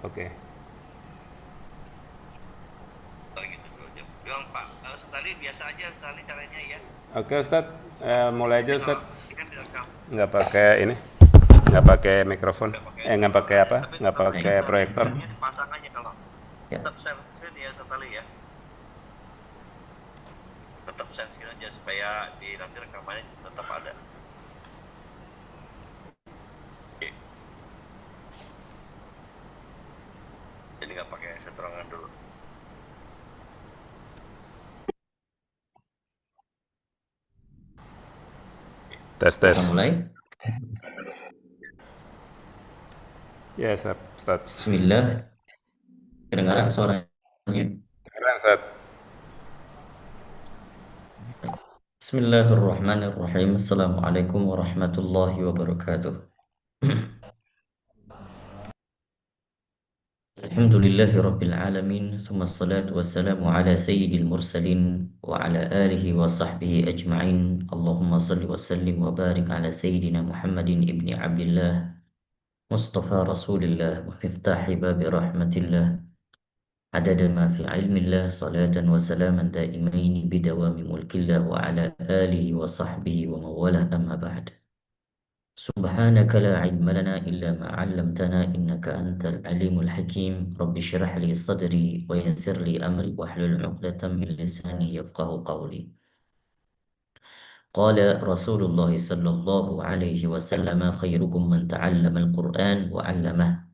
Oke. Oh gitu 2 jam. Bilang Pak, tadi biasa aja tadi caranya ya. Oke Ustadz, mulai aja Ini kalau Ustadz. ini kan direkam, Nggak pakai ini, nggak pakai mikrofon. nggak pakai Nggak pakai mikrofon ya. apa? Tapi Nggak tetap pakai Baik. proyektor. settingnya dipasang aja kalau Ya. tetap sensitif ya sekali ya. Tetap sensitif aja supaya di nanti rekamannya tetap ada. Oke. Jadi nggak pakai seterangan dulu. Tes Kita tes. mulai. Ya Ustadz. Bismillah. Kedengaran suaranya? Kedengeran Ustadz. Baik. Bismillahirrahmanirrahim. Assalamualaikum warahmatullahi wabarakatuh. Alhamdulillahi rabbil alamin. Thumma salatu wassalamu ala sayyidil mursalin wa ala alihi wa sahbihi ajma'in. Allahumma salli wa sallim wa barik ala sayyidina Muhammadin ibni Abdullah Mustafa Rasulillah wa miftahi babi rahmatillah. عدد ما في علم الله صلاة وسلاما دائمين بدوام ملك الله وعلى آله وصحبه ومن والاه أما بعد. سبحانك لا علم لنا إلا ما علمتنا إنك أنت العليم الحكيم. رب اشرح لي صدري ويسر لي أمري واحلل عقدة من لساني يفقه قولي. قال رسول الله صلى الله عليه وسلم خيركم من تعلم القرآن وعلمه.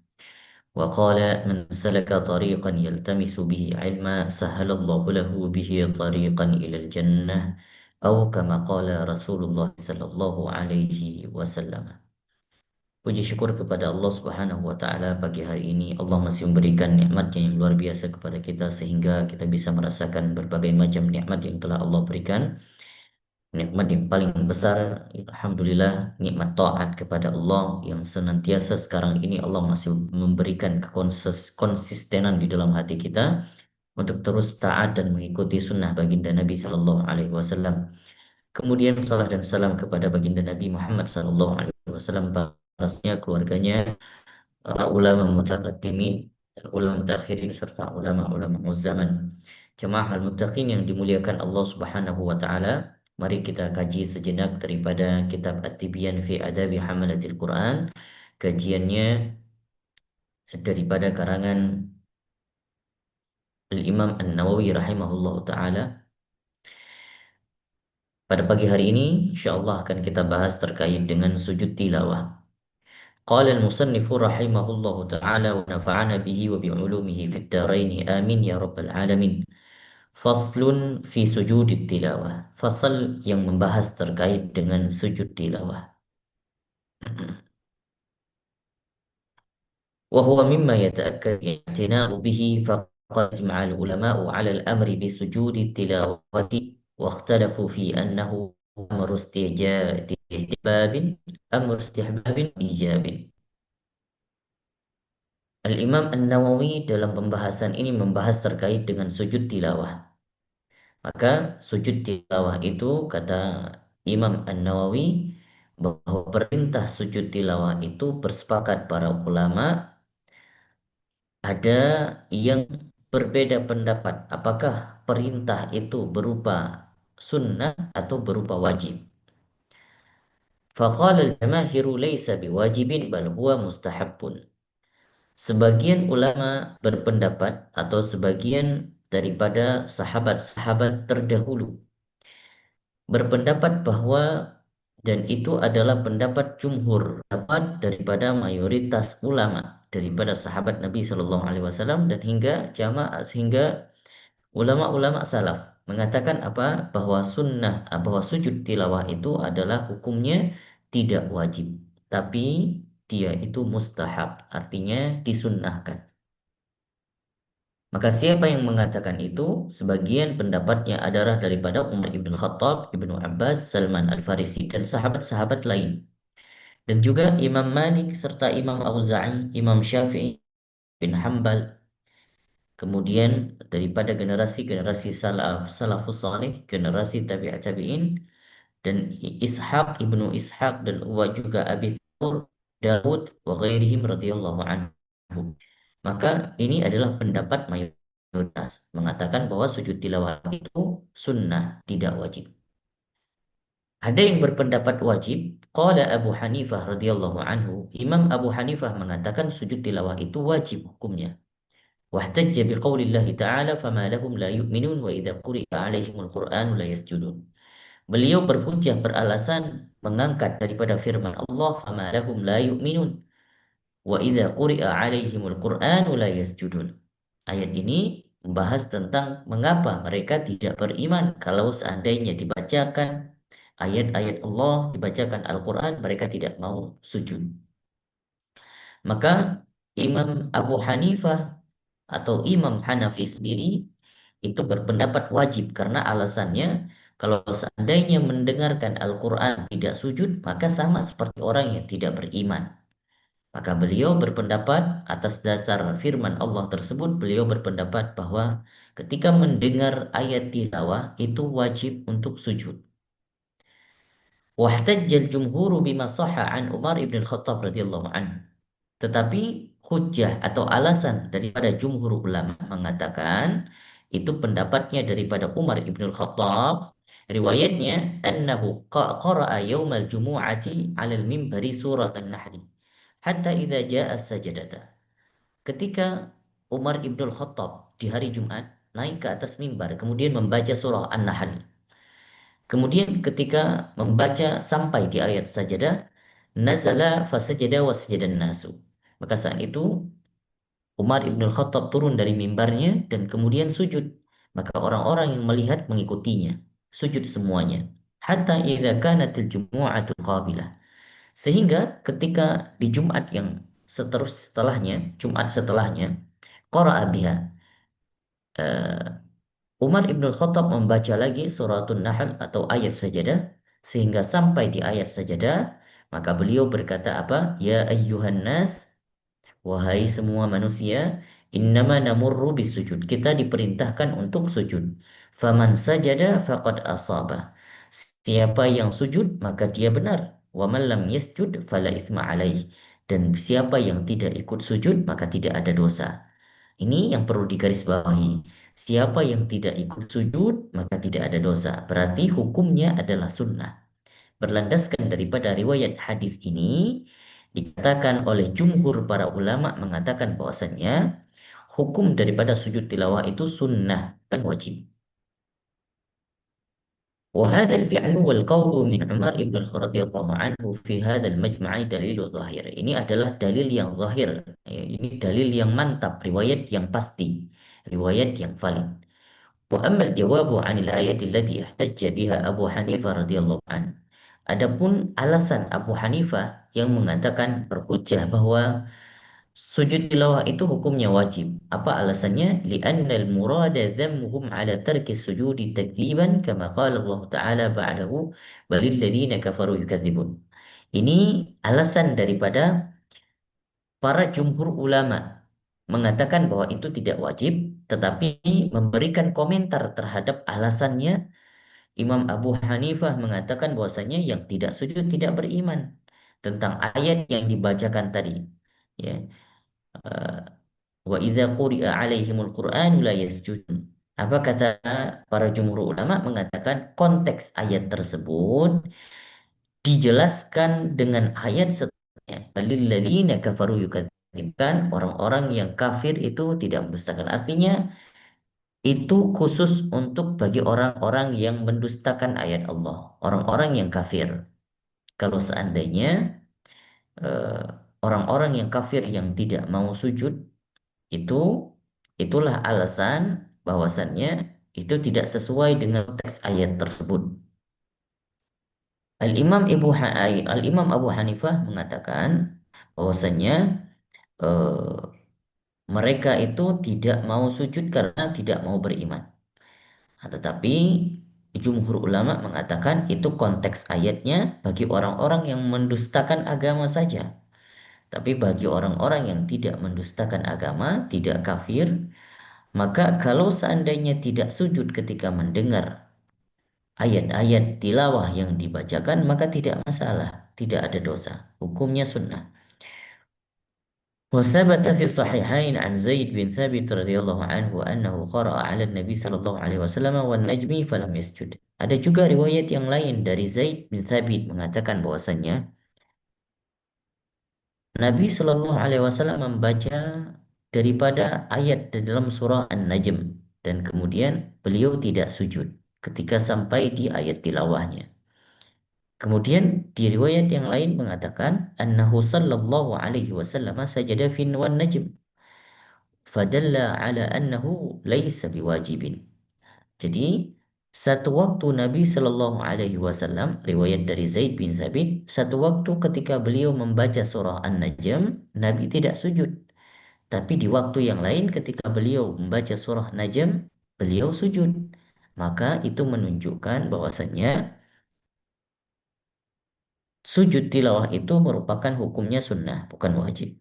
وقال من سلك طريقا يلتمس به علما سهل الله له به طريقا إلى الجنة أو كما قال رسول الله صلى الله عليه وسلم. Puji syukur kepada Allah Subhanahu wa taala, pagi hari ini Allah masih memberikan nikmatnya yang luar biasa kepada kita sehingga kita bisa merasakan berbagai macam nikmat yang telah Allah berikan. Nikmat yang paling besar, alhamdulillah, nikmat taat kepada Allah yang senantiasa sekarang ini Allah masih memberikan konsistenan di dalam hati kita untuk terus taat dan mengikuti sunnah baginda Nabi Sallallahu Alaihi Wasallam. Kemudian salam dan salam kepada baginda Nabi Muhammad Sallallahu Alaihi Wasallam, parasnya, keluarganya, ulama mutaqaddimin dan ulama mutakhirin serta ulama-ulama zaman. Jemaah al-muttaqin yang dimuliakan Allah Subhanahu wa taala, mari kita kaji sejenak daripada kitab At-Tibyan fi Adabi Hamalatil Quran. Kajiannya daripada karangan Al-Imam An-Nawawi rahimahullahu taala. Pada pagi hari ini insyaallah akan kita bahas terkait dengan sujud tilawah. قال المصنف رحمه الله تعالى ونفعنا به وبعلومه في الدارين آمين يا رب العالمين. Faslun fi sujudit tilawah. Fasal yang membahas terkait dengan sujud tilawah. وهو مما يتأكد الاعتناء به فقد أجمع العلماء على الأمر بسجود التلاوة واختلفوا في أنه أمر استحباب أمر استحباب إيجاب. Al-Imam An-Nawawi dalam pembahasan ini membahas terkait dengan sujud tilawah. Maka sujud tilawah itu, kata Imam An-Nawawi, bahwa perintah sujud tilawah itu bersepakat para ulama, ada yang berbeda pendapat apakah perintah itu berupa sunnah atau berupa wajib. Faqala al-jamaahiru laysa biwajibin bal huwa mustahabbun. Sebagian ulama berpendapat atau sebagian daripada sahabat-sahabat terdahulu berpendapat bahwa, dan itu adalah pendapat jumhur, pendapat daripada mayoritas ulama daripada sahabat Nabi Shallallahu Alaihi Wasallam dan hingga jamaah, sehingga ulama-ulama salaf mengatakan apa, bahwa sunnah, bahwa sujud tilawah itu adalah hukumnya tidak wajib, tapi dia itu mustahab, artinya disunnahkan. Maka siapa yang mengatakan itu? Sebagian pendapatnya adalah daripada Umar ibn Khattab, Ibnu Abbas, Salman Al-Farisi, dan sahabat-sahabat lain. Dan juga Imam Malik serta Imam Auza'i, Imam Syafi'i bin Hambal. Kemudian daripada generasi-generasi salafus salih, generasi tabi'at tabi'in, dan Ishaq, Ibnu Ishaq, dan juga Abi Thawr, Daud, wa ghairihim radhiyallahu anhu. Maka ini adalah pendapat mayoritas mengatakan bahwa sujud tilawah itu sunnah, tidak wajib. Ada yang berpendapat wajib. Qala Abu Hanifah radhiyallahu anhu, Imam Abu Hanifah mengatakan sujud tilawah itu wajib hukumnya. Wahtajja biqaulillahi ta'ala fama lahum la yu'minun wa idza quri'a 'alaihimul qur'anu la yasjudun. Beliau berhujjah beralasan mengangkat daripada firman Allah fama lahum la yu'minun wa idza quri'a 'alaihimul qur'anu la yasjudun. Ayat ini membahas tentang mengapa mereka tidak beriman kalau seandainya dibacakan ayat-ayat Allah, dibacakan Al-Quran, mereka tidak mau sujud. Maka Imam Abu Hanifah atau Imam Hanafi sendiri itu berpendapat wajib karena alasannya kalau seandainya mendengarkan Al-Quran tidak sujud, maka sama seperti orang yang tidak beriman. Maka beliau berpendapat atas dasar firman Allah tersebut, beliau berpendapat bahwa ketika mendengar ayat tilawah itu wajib untuk sujud. Wahtajjal jumhuru bima sahha an Umar ibn al-Khattab radhiyallahu anhu. Tetapi hujjah atau alasan daripada jumhur ulama mengatakan itu pendapatnya daripada Umar ibn al-Khattab. Riwayatnya annahu qara'a yaumal jumu'ati 'alal mimbari surat an-Nahl hatta idza jaa sajadata. Ketika Umar ibn al-Khattab di hari Jumat naik ke atas mimbar kemudian membaca surah An-Nahl. Kemudian ketika membaca sampai di ayat sajadah, nazala fasajada wasajadan nasu. Maka saat itu Umar ibn Khattab turun dari mimbarnya dan kemudian sujud. Maka orang-orang yang melihat mengikutinya, sujud semuanya. Hatta idza kanatil jumu'atul qabilah. Sehingga ketika di Jumat yang setelahnya, Jumat setelahnya, qara'a biha. Umar ibn Khattab membaca lagi suratun Nahl atau ayat sajadah sehingga sampai di ayat sajadah, maka beliau berkata apa? Ya ayyuhan nas, wahai semua manusia, innama namurru bisujud. Kita diperintahkan untuk sujud. Faman sajada faqad asaba. Siapa yang sujud maka dia benar. Wa man lam yasjud fala itsma alaih. Dan siapa yang tidak ikut sujud maka tidak ada dosa. Ini yang perlu digarisbawahi. Siapa yang tidak ikut sujud, maka tidak ada dosa. Berarti hukumnya adalah sunnah. Berlandaskan daripada riwayat hadis ini, dikatakan oleh jumhur para ulama mengatakan bahwasannya hukum daripada sujud tilawah itu sunnah dan wajib. وهذا الفعل والقول من عمر بن الخطاب رضي الله عنه في هذا المجمع دليل ظاهر. Ini adalah dalil yang zahir. Ini dalil yang mantap, riwayat yang pasti, riwayat yang valid. وأما الجواب عن الآية التي احتج بها أبو حنيفة رضي الله عنه. Adapun alasan Abu Hanifah yang mengatakan berhujjah bahwa sujud tilawah itu hukumnya wajib. Apa alasannya? Li'annal murada dhammuhum ala tarki sujudi takdziban kama qala Allah Ta'ala ba'dahu balil ladzina kafaru yukadzibun. Ini alasan daripada para jumhur ulama mengatakan bahwa itu tidak wajib, tetapi memberikan komentar terhadap alasannya. Imam Abu Hanifah mengatakan bahwasanya yang tidak sujud tidak beriman tentang ayat yang dibacakan tadi. Ya, wa idza quri'a 'alaihimul Qur'anu la yasjudun. Apa kata para jumhur ulama mengatakan konteks ayat tersebut dijelaskan dengan ayat setelahnya. Balil ladzina kafaru yukadzibkan, orang-orang yang kafir itu tidak mendustakan. Artinya itu khusus untuk bagi orang-orang yang mendustakan ayat Allah, orang-orang yang kafir. Kalau seandainya eh, orang-orang yang kafir yang tidak mau sujud itu itulah alasan bahwasannya itu tidak sesuai dengan teks ayat tersebut. Al-Imam Abu Hanifah mengatakan bahwasannya eh, mereka itu tidak mau sujud karena tidak mau beriman. Tetapi jumhur ulama mengatakan itu konteks ayatnya bagi orang-orang yang mendustakan agama saja. Tapi bagi orang-orang yang tidak mendustakan agama, tidak kafir, maka kalau seandainya tidak sujud ketika mendengar ayat-ayat tilawah yang dibacakan, maka tidak masalah, tidak ada dosa. Hukumnya sunnah. وثبت في الصحيحين عن زيد بن ثابت رضي الله عنه أنه قرأ على النبي صلى الله عليه وسلم والنجم فلم يسجد. Ada juga riwayat yang lain dari Zaid bin Thabit mengatakan bahwasanya Nabi Shallallahu Alaihi Wasallam membaca daripada ayat di dalam surah An-Najm dan kemudian beliau tidak sujud ketika sampai di ayat tilawahnya. Kemudian di riwayat yang lain mengatakan annahu sallallahu alaihi wasallam sajada fin wan najm fadalla ala annahu laisa biwajibin. Jadi satu waktu Nabi Shallallahu Alaihi Wasallam riwayat dari Zaid bin Thabit satu waktu ketika beliau membaca surah An-Najm Nabi tidak sujud. Tapi di waktu yang lain ketika beliau membaca surah Najm, beliau sujud. Maka itu menunjukkan bahwasanya sujud tilawah itu merupakan hukumnya sunnah, bukan wajib.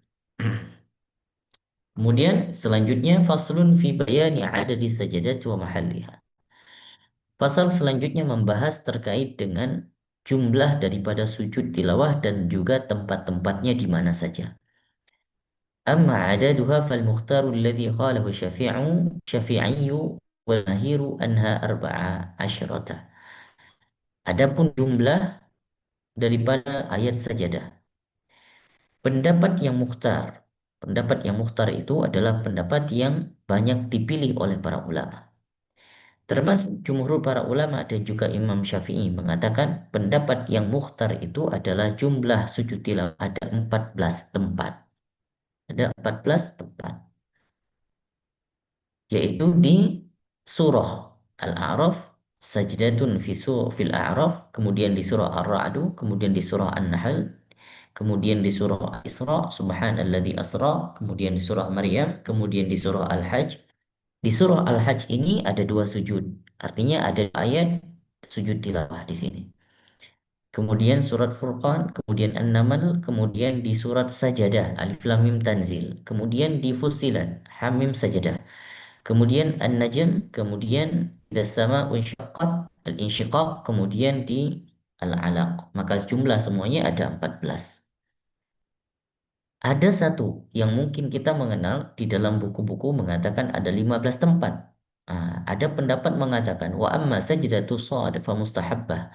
Kemudian selanjutnya faslun fi bayani adadi sajadat wa mahalliha. Pasal selanjutnya membahas terkait dengan jumlah daripada sujud tilawah dan juga tempat-tempatnya di mana saja. أما عددها فالمختار الذي قاله الشافعي والماهر أنها 14. Adapun jumlah daripada ayat sajadah. Pendapat yang mukhtar itu adalah pendapat yang banyak dipilih oleh para ulama. Termasuk jumhur para ulama dan juga Imam Syafi'i mengatakan pendapat yang mukhtar itu adalah jumlah sujud tilawah ada 14 tempat. Ada 14 tempat. Yaitu di surah Al-A'raf, sajdatun fil A'raf, kemudian di surah Ar-Ra'du, kemudian di surah An-Nahl, kemudian di surah Al-Isra, subhanalladzi asra, kemudian di surah Maryam, kemudian di surah Al-Hajj. Di surah Al-Hajj ini ada dua sujud, artinya ada ayat sujud tilawah di sini. Kemudian surat Furqan, kemudian An-Naml, kemudian di surat Sajadah, Alif Lam Mim Tanzil, kemudian di Fussilat, Hamim Sajadah. Kemudian An-Najm, kemudian As-Sama Unsyaqqat, Al-Insyiqaq, kemudian di Al-Alaq. Maka jumlah semuanya ada 14. Ada satu yang mungkin kita mengenal di dalam buku-buku mengatakan ada 15 tempat. Ada pendapat mengatakan wa amma sajdatu shad fa mustahabbah.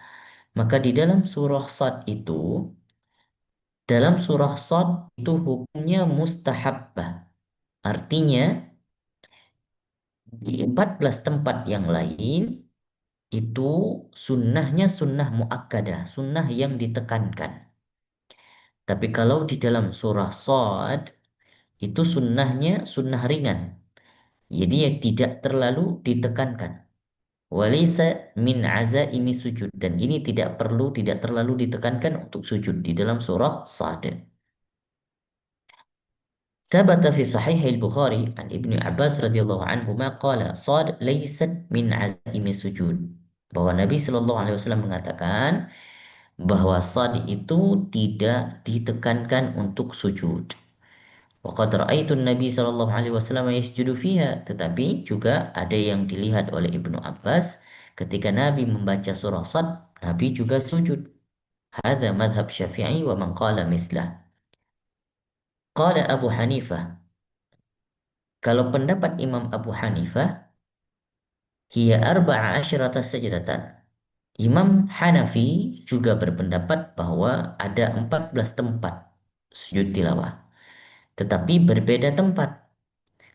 Maka di dalam surah Shad itu hukumnya mustahabbah. Artinya di 14 tempat yang lain itu sunnahnya sunnah muakkadah, sunnah yang ditekankan. Tapi kalau di dalam surah Shad itu sunnahnya sunnah ringan. Jadi yang tidak terlalu ditekankan. Walaysa min azaimi sujud, dan ini tidak terlalu ditekankan untuk sujud di dalam surah Shad. ثبت في صحيح البخاري عن ابن عباس رضي الله عنهما قال صاد ليست من عزائم السجود, bahwa Nabi Shallallahu Alaihi Wasallam mengatakan bahwa sad itu tidak ditekankan untuk sujud. Waqad ra'aitu Nabi Shallallahu Alaihi Wasallam yasjudu fiha, tetapi juga ada yang dilihat oleh Ibnu Abbas ketika Nabi membaca surah Sad, Nabi juga sujud. Hadza madhab Syafi'i wa man qala mithlah. Qala Abu Hanifah, kalau pendapat Imam Abu Hanifah, hiya arba'a asyrata sajdatan. Imam Hanafi juga berpendapat bahwa ada 14 tempat sujud tilawah. Tetapi berbeda tempat.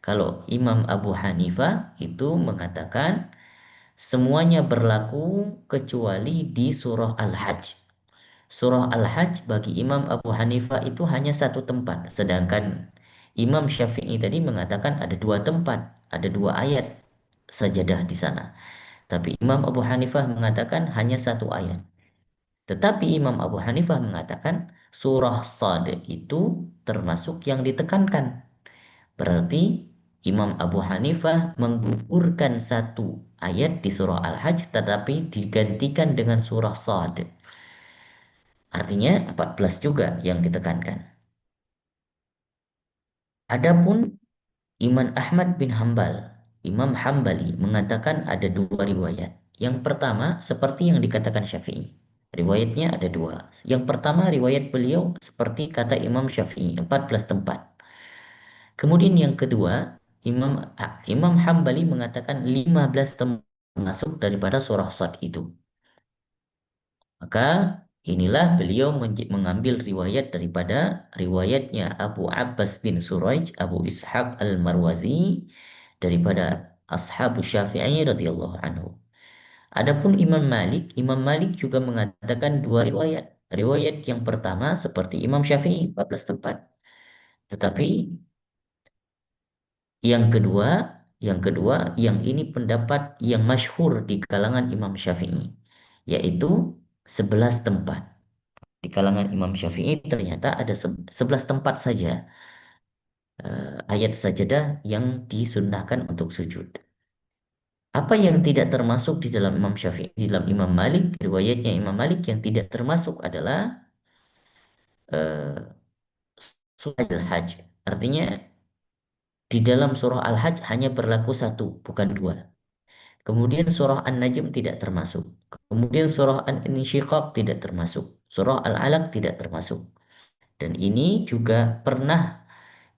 Kalau Imam Abu Hanifah itu mengatakan semuanya berlaku kecuali di surah Al-Hajj. Surah Al-Hajj bagi Imam Abu Hanifah itu hanya satu tempat. Sedangkan Imam Syafi'i tadi mengatakan ada dua tempat, ada dua ayat sajadah di sana. Tapi Imam Abu Hanifah mengatakan hanya satu ayat. Tetapi Imam Abu Hanifah mengatakan surah Sad itu termasuk yang ditekankan. Berarti Imam Abu Hanifah menggugurkan satu ayat di surah Al-Hajj tetapi digantikan dengan surah Sad. Artinya 14 juga yang ditekankan. Adapun Imam Ahmad bin Hambal, Imam Hambali mengatakan ada dua riwayat. Yang pertama seperti yang dikatakan Syafi'i. Riwayatnya ada dua. Yang pertama riwayat beliau seperti kata Imam Syafi'i, 14 tempat. Kemudian yang kedua, Imam Hambali mengatakan 15 termasuk daripada surah Sad itu. Maka inilah beliau mengambil riwayat daripada riwayatnya Abu Abbas bin Suraij, Abu Ishaq Al-Marwazi daripada Ashabu Syafi'i radhiyallahu anhu. Adapun Imam Malik juga mengatakan dua riwayat. Riwayat yang pertama seperti Imam Syafi'i 14 tempat. Tetapi yang kedua yang ini pendapat yang masyhur di kalangan Imam Syafi'i, yaitu 11 tempat. Di kalangan Imam Syafi'i ternyata ada 11 tempat saja ayat sajadah yang disunnahkan untuk sujud. Apa yang tidak termasuk di dalam Imam Syafi'i, di dalam Imam Malik, riwayatnya Imam Malik yang tidak termasuk adalah eh, surah Al-Hajj. Artinya di dalam surah Al-Hajj hanya berlaku satu, bukan dua. Kemudian surah An-Najm tidak termasuk. Kemudian surah An-Insyiqaq tidak termasuk. Surah Al-Alaq tidak termasuk. Dan ini juga pernah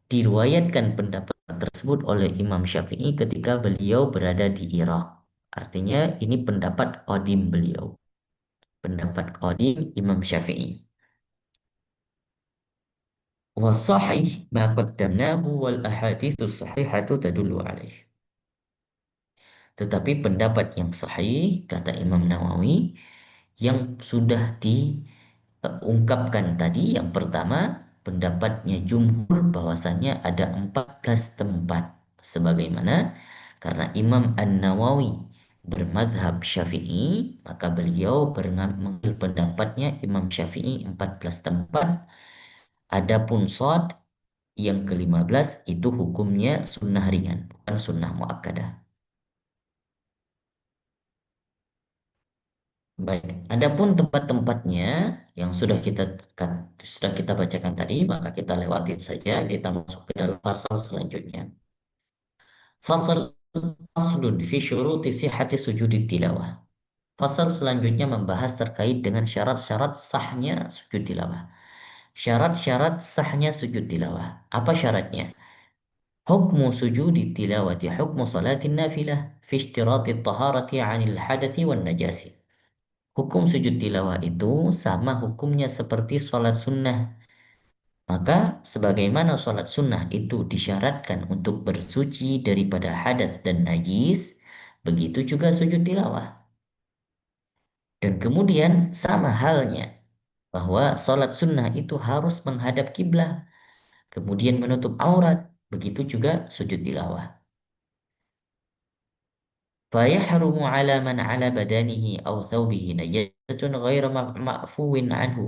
diriwayatkan pendapat tersebut oleh Imam Syafi'i ketika beliau berada di Irak. Artinya ini pendapat qadim beliau. Pendapat qadim Imam Syafi'i. Wasahih ma qaddamnahu wal ahadithu sahihatu tadullu alaih. Tetapi pendapat yang sahih, kata Imam Nawawi, yang sudah diungkapkan tadi, yang pertama, pendapatnya jumhur bahwasannya ada 14 tempat. Sebagaimana, karena Imam An-Nawawi bermadhab Syafi'i, maka beliau mengambil pendapatnya Imam Syafi'i 14 tempat. Adapun shad yang ke-15 itu hukumnya sunnah ringan, bukan sunnah muakkadah. Baik, adapun tempat-tempatnya yang sudah kita bacakan tadi, maka kita lewatin saja, kita masuk ke dalam pasal selanjutnya. Fasal Faslun fi syuruti sihhati sujudi tilawah. Pasal selanjutnya membahas terkait dengan syarat-syarat sahnya sujud tilawah. Syarat-syarat sahnya sujud tilawah. Apa syaratnya? Hukmu sujudi tilawati hukmu salatin nafilah fi ishtirati taharati 'anil hadathi wan najasi. Hukum sujud tilawah itu sama hukumnya seperti sholat sunnah. Maka sebagaimana sholat sunnah itu disyaratkan untuk bersuci daripada hadas dan najis, begitu juga sujud tilawah. Dan kemudian sama halnya bahwa sholat sunnah itu harus menghadap kiblah, kemudian menutup aurat, begitu juga sujud tilawah. فيحرم على من على بدنه أو ثوبه نجاسة غير معفو عنه.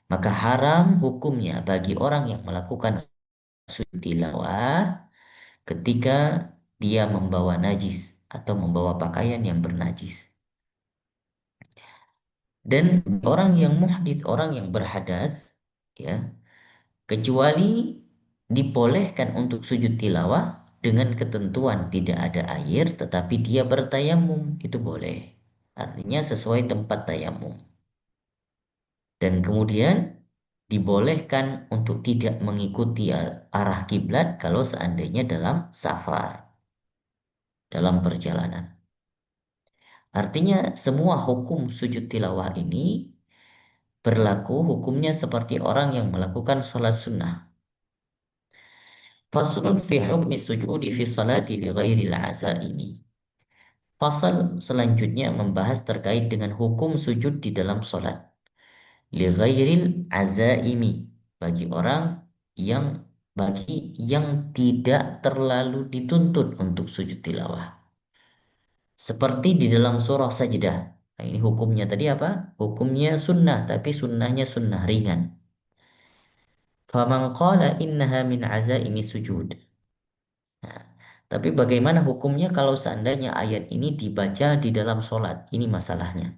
Maka haram hukumnya bagi orang yang melakukan sujud tilawah ketika dia membawa najis atau membawa pakaian yang bernajis. Dan orang yang muhdits, orang yang berhadas, ya, kecuali dibolehkan untuk sujud tilawah dengan ketentuan tidak ada air, tetapi dia bertayamum, itu boleh. Artinya sesuai tempat tayamum. Dan kemudian dibolehkan untuk tidak mengikuti arah kiblat kalau seandainya dalam safar, dalam perjalanan. Artinya semua hukum sujud tilawah ini berlaku hukumnya seperti orang yang melakukan sholat sunnah. Faslun fi hukmi sujudi fi salati li ghairil azaimi. Pasal selanjutnya membahas terkait dengan hukum sujud di dalam sholat. Li ghairil azaimi, bagi orang yang tidak terlalu dituntut untuk sujud tilawah. Seperti di dalam surah Sajdah. Nah, ini hukumnya tadi apa? Hukumnya sunnah, tapi sunnahnya sunnah ringan. Faman qala innaha min azaimi sujud. Nah, tapi bagaimana hukumnya kalau seandainya ayat ini dibaca di dalam sholat? Ini masalahnya.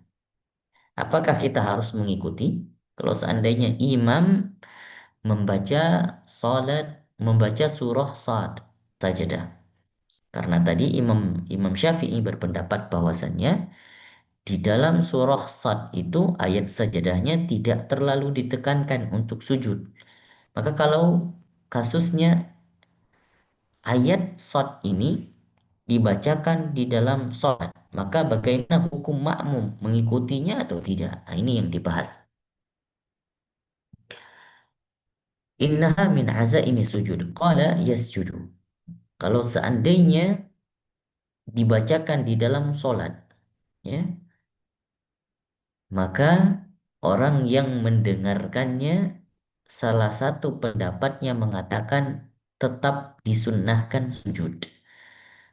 Apakah kita harus mengikuti? Kalau seandainya imam membaca membaca surah Sad sajadah. Karena tadi Imam Syafi'i berpendapat bahwasannya di dalam surah Sad itu ayat sajadahnya tidak terlalu ditekankan untuk sujud. Maka kalau kasusnya ayat shad ini dibacakan di dalam sholat, maka bagaimana hukum makmum mengikutinya atau tidak? Nah, ini yang dibahas. Innaha min azaimi sujud. Qala yasjudu. Kalau seandainya dibacakan di dalam sholat, ya, maka orang yang mendengarkannya salah satu pendapatnya mengatakan tetap disunnahkan sujud.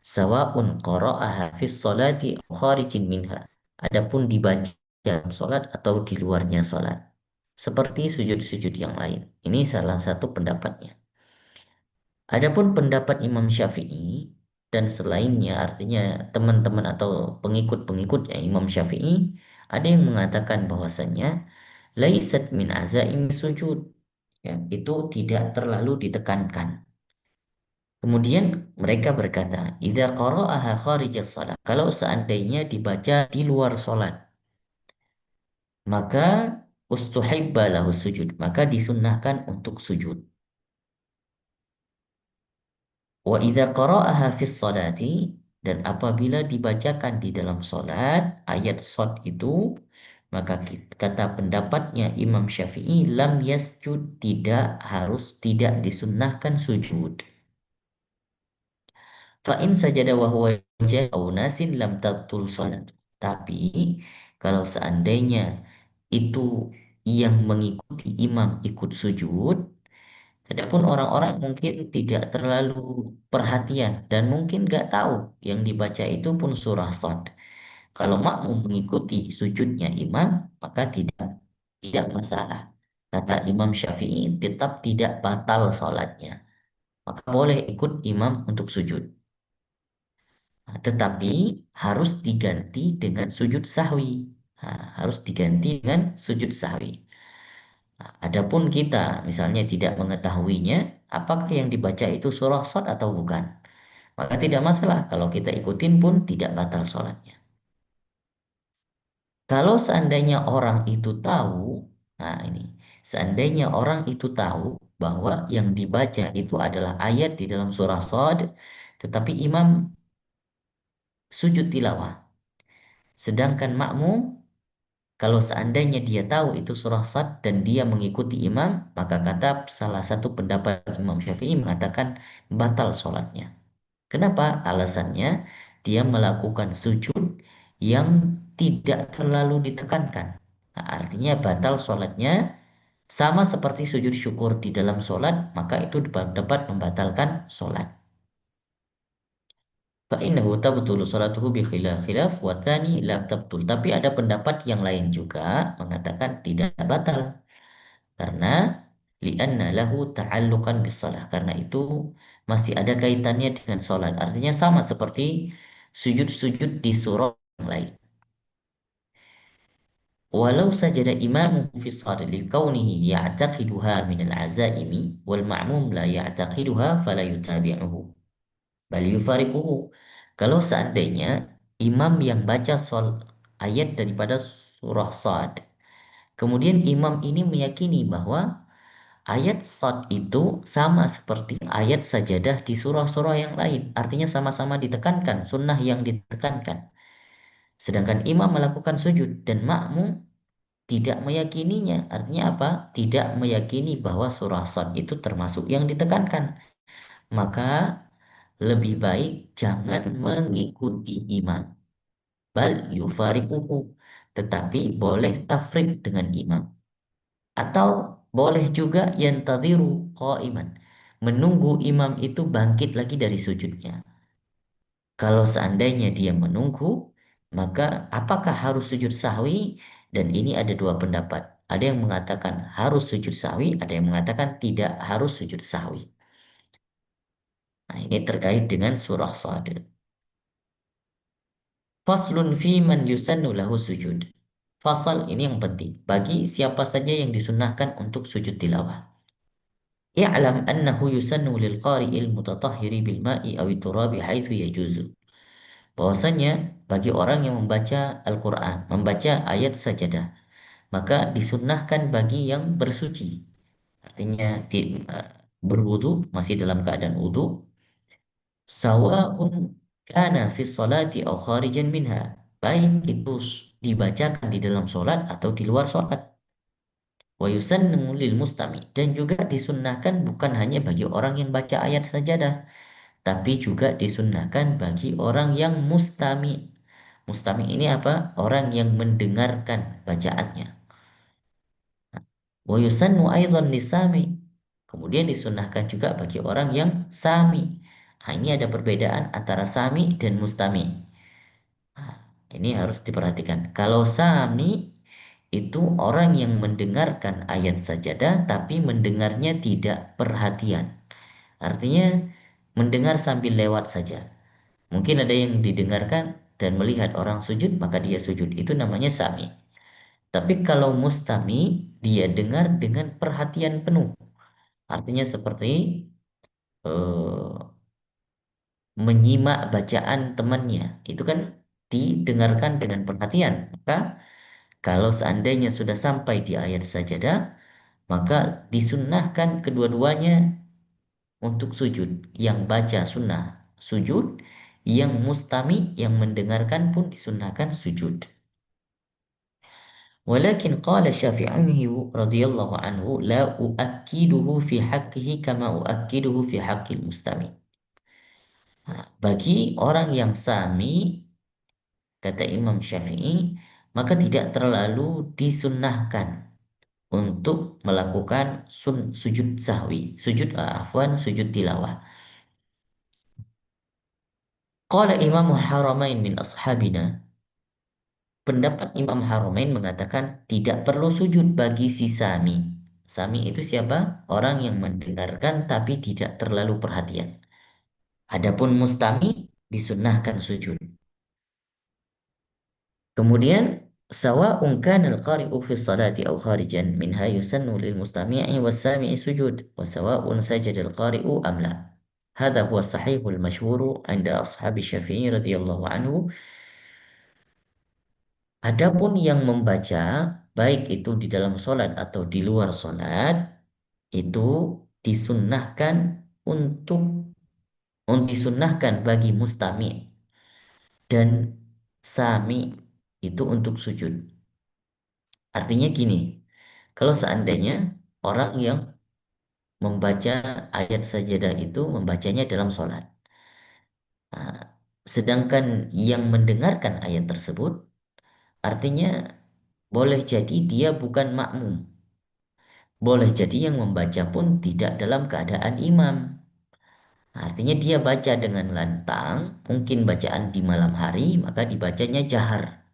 Sawa'un qara'aha fis sholati aw kharijin minha. Adapun dibaca dalam sholat atau di luarnya sholat. Seperti sujud-sujud yang lain. Ini salah satu pendapatnya. Adapun pendapat Imam Syafi'i dan selainnya, artinya teman-teman atau pengikut-pengikutnya Imam Syafi'i, ada yang mengatakan bahwasannya laisat min azaimi sujud. Ya, itu tidak terlalu ditekankan. Kemudian mereka berkata, idza qara'aha kharijas shalah, kalau seandainya dibaca di luar salat, maka ustuhibba lahu sujud, maka disunnahkan untuk sujud. Wa idza qara'aha fis salati, dan apabila dibacakan di dalam salat ayat shad itu, maka kata pendapatnya Imam Syafi'i lam yasjud, tidak disunnahkan sujud. Fa in sajada wa huwa jahau nasin lam tabtul salat. Tapi kalau seandainya itu yang mengikuti imam ikut sujud, adapun orang-orang mungkin tidak terlalu perhatian dan mungkin gak tahu yang dibaca itu pun surah Shad. Kalau makmum mengikuti sujudnya imam, maka tidak masalah. Kata Imam Syafi'i tetap tidak batal salatnya. Maka boleh ikut imam untuk sujud. Nah, tetapi harus diganti dengan sujud sahwi. Nah, harus diganti dengan sujud sahwi. Nah, adapun kita misalnya tidak mengetahuinya, apakah yang dibaca itu surah Shad atau bukan, maka tidak masalah kalau kita ikutin pun tidak batal sholatnya. Kalau seandainya orang itu tahu, nah ini, seandainya orang itu tahu bahwa yang dibaca itu adalah ayat di dalam surah Shad, tetapi imam sujud tilawah. Sedangkan makmum, kalau seandainya dia tahu itu surah Shad dan dia mengikuti imam, maka kata salah satu pendapat Imam Syafi'i mengatakan batal sholatnya. Kenapa? Alasannya dia melakukan sujud yang tidak terlalu ditekankan. Nah, artinya batal sholatnya sama seperti sujud syukur di dalam sholat, maka itu dapat membatalkan sholat. Fa'innahu tabtulu salatuhu bi khilaf wa tsani la tabtul. Tapi ada pendapat yang lain juga mengatakan tidak batal karena li'anna lahu ta'alluqan bis shalah. Karena itu masih ada kaitannya dengan salat. Artinya sama seperti sujud-sujud di surah yang lain. Walau sajada imamu fi shalah likaunihi ya'taqiduha min al-azaimi wal ma'mum la ya'taqiduha fala yutabi'uhu bal yufariquhu. Kalau seandainya imam yang baca ayat daripada surah Shad, kemudian imam ini meyakini bahwa ayat Shad itu sama seperti ayat sajadah di surah-surah yang lain, artinya sama-sama ditekankan, sunnah yang ditekankan. Sedangkan imam melakukan sujud dan makmum tidak meyakininya, artinya apa? Tidak meyakini bahwa surah Shad itu termasuk yang ditekankan. Maka lebih baik jangan mengikuti imam. Bal yufariquhu. Tetapi boleh tafrik dengan imam. Atau boleh juga yantadhiru qaiman. Menunggu imam itu bangkit lagi dari sujudnya. Kalau seandainya dia menunggu, maka apakah harus sujud sahwi? Dan ini ada dua pendapat. Ada yang mengatakan harus sujud sahwi, ada yang mengatakan tidak harus sujud sahwi. Nah, ini terkait dengan surah Shad. Faslun fi man yusannu lahu sujud. Fasal ini yang penting bagi siapa saja yang disunahkan untuk sujud tilawah. I'lam annahu yusannu lil qari'il mutatahhiri bil ma'i aw turabi haitsu yajuzu. Bahwasanya bagi orang yang membaca Al-Qur'an, membaca ayat sajadah, maka disunnahkan bagi yang bersuci. Artinya berwudu, masih dalam keadaan wudu, Sawa'un kana fi sholati aw kharijan minha. Baik itu dibacakan di dalam sholat atau di luar sholat. Wa yusannu lil mustami. Dan juga disunnahkan bukan hanya bagi orang yang baca ayat sajadah, tapi juga disunnahkan bagi orang yang mustami. Mustami ini apa? Orang yang mendengarkan bacaannya. Wa yusannu aidan lisami. Kemudian disunahkan juga bagi orang yang sami. Nah, ini ada perbedaan antara sami dan mustami. Nah, ini harus diperhatikan. Kalau sami itu orang yang mendengarkan ayat sajadah tapi mendengarnya tidak perhatian. Artinya mendengar sambil lewat saja. Mungkin ada yang didengarkan dan melihat orang sujud maka dia sujud. Itu namanya sami. Tapi kalau mustami dia dengar dengan perhatian penuh. Artinya seperti eh, menyimak bacaan temannya. Itu kan didengarkan dengan perhatian. Maka kalau seandainya sudah sampai di ayat sajadah, maka disunnahkan kedua-duanya untuk sujud. Yang baca sunnah sujud, yang mustami yang mendengarkan pun disunnahkan sujud. ولكن قال الشافعي رضي الله عنه لا أؤكده في حقه كما أؤكده في حق المستمع. Nah, bagi orang yang sami, kata Imam Syafi'i, maka tidak terlalu disunnahkan untuk melakukan sujud sahwi, sujud tilawah. Qala Imam Haramain min ashabina, pendapat Imam Haramain mengatakan tidak perlu sujud bagi si sami. Sami itu siapa? Orang yang mendengarkan tapi tidak terlalu perhatian. Adapun mustami disunnahkan sujud. Kemudian sawa'un kana al-qari'u fi sholati aw kharijan minha yusannu lil mustami'i was sami'i sujud wa sawa'un sajada al-qari'u am la. Hadha huwa sahihul masyhuru 'inda ashabi Syafi'i radhiyallahu anhu. Adapun yang membaca baik itu di dalam sholat atau di luar sholat itu disunnahkan untuk disunnahkan bagi mustami dan sami itu untuk sujud. Artinya gini, kalau seandainya orang yang membaca ayat sajadah itu membacanya dalam sholat. Nah, sedangkan yang mendengarkan ayat tersebut artinya boleh jadi dia bukan makmum. Boleh jadi yang membaca pun tidak dalam keadaan imam. Artinya dia baca dengan lantang, mungkin bacaan di malam hari, maka dibacanya jahar.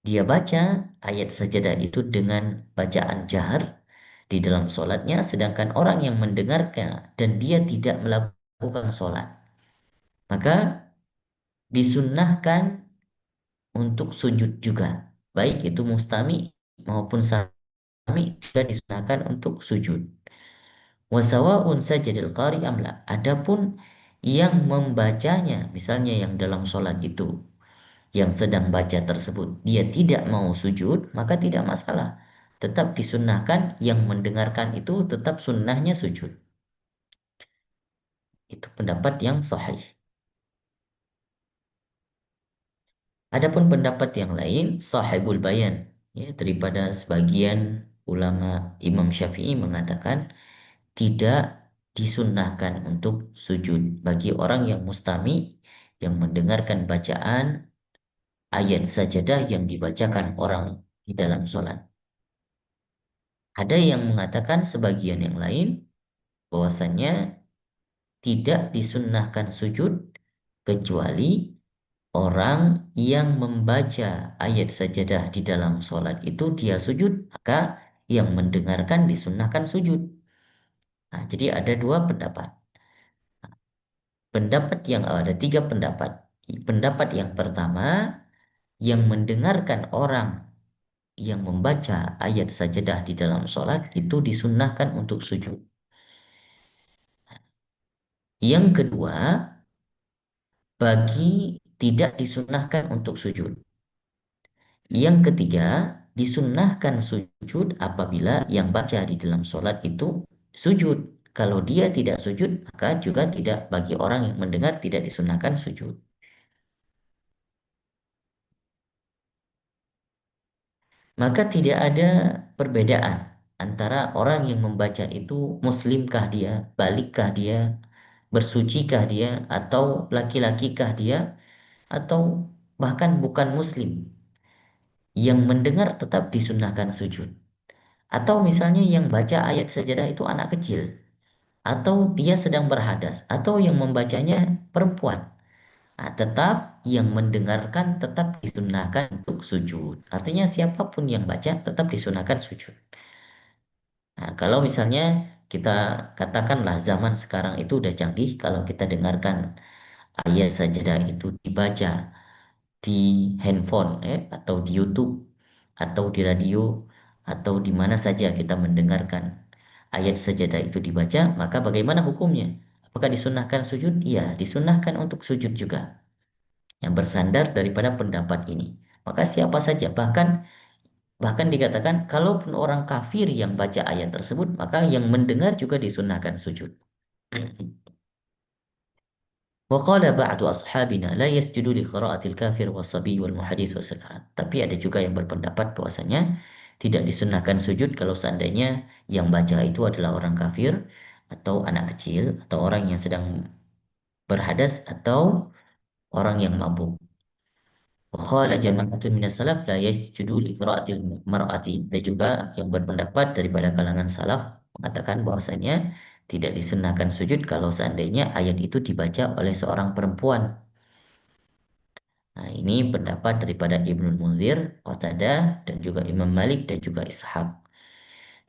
Dia baca ayat sajadah itu dengan bacaan jahar di dalam sholatnya, sedangkan orang yang mendengarnya dan dia tidak melakukan sholat, maka disunnahkan untuk sujud juga. Baik itu mustami maupun sami juga disunnahkan untuk sujud. Wasawa'un sajadil qari amla. Adapun yang membacanya, misalnya yang dalam sholat itu, yang sedang baca tersebut, dia tidak mau sujud, maka tidak masalah. Tetap disunnahkan, yang mendengarkan itu tetap sunnahnya sujud. Itu pendapat yang sahih. Adapun pendapat yang lain, sahibul bayan, ya, daripada sebagian ulama Imam Syafi'i mengatakan tidak disunnahkan untuk sujud bagi orang yang mustami yang mendengarkan bacaan ayat sajadah yang dibacakan orang di dalam sholat. Ada yang mengatakan sebagian yang lain bahwasannya tidak disunnahkan sujud kecuali orang yang membaca ayat sajadah di dalam sholat itu dia sujud, maka yang mendengarkan disunnahkan sujud. Nah, jadi ada dua pendapat. Ada tiga pendapat. Pendapat yang pertama, yang mendengarkan orang yang membaca ayat sajadah di dalam sholat itu disunnahkan untuk sujud. Yang kedua, bagi tidak disunnahkan untuk sujud. Yang ketiga, disunnahkan sujud apabila yang baca di dalam sholat itu sujud. Kalau dia tidak sujud, maka juga tidak, bagi orang yang mendengar tidak disunahkan sujud. Maka tidak ada perbedaan antara orang yang membaca itu muslimkah dia, balikkah dia, bersucikah dia, atau laki-lakikah dia, atau bahkan bukan muslim. Yang mendengar tetap disunahkan sujud. Atau misalnya yang baca ayat sajadah itu anak kecil, atau dia sedang berhadas, atau yang membacanya perempuan. Nah, tetap yang mendengarkan tetap disunahkan untuk sujud. Artinya siapapun yang baca tetap disunahkan sujud. Nah, kalau misalnya kita katakanlah zaman sekarang itu udah canggih, kalau kita dengarkan ayat sajadah itu dibaca di handphone atau di YouTube atau di radio atau di mana saja kita mendengarkan ayat sajadah itu dibaca, maka bagaimana hukumnya? Apakah disunahkan sujud? Iya, disunahkan untuk sujud juga. Yang bersandar daripada pendapat ini. Maka siapa saja, bahkan dikatakan kalaupun orang kafir yang baca ayat tersebut, maka yang mendengar juga disunahkan sujud. Waqala ba'du ashabina la yasjudu li qira'atil kafir wasabi wal muhadits wasakran. Tapi ada juga yang berpendapat bahwasanya tidak disunahkan sujud kalau seandainya yang baca itu adalah orang kafir atau anak kecil atau orang yang sedang berhadas atau orang yang mabuk. Waqala jama'atun minas salaf la yasjudu li qira'atil mar'ati. Dan juga yang berpendapat daripada kalangan salaf mengatakan bahwasanya tidak disunahkan sujud kalau seandainya ayat itu dibaca oleh seorang perempuan. Nah, ini pendapat daripada Ibnu Munzir, Qatadah, dan juga Imam Malik dan juga Ishaq.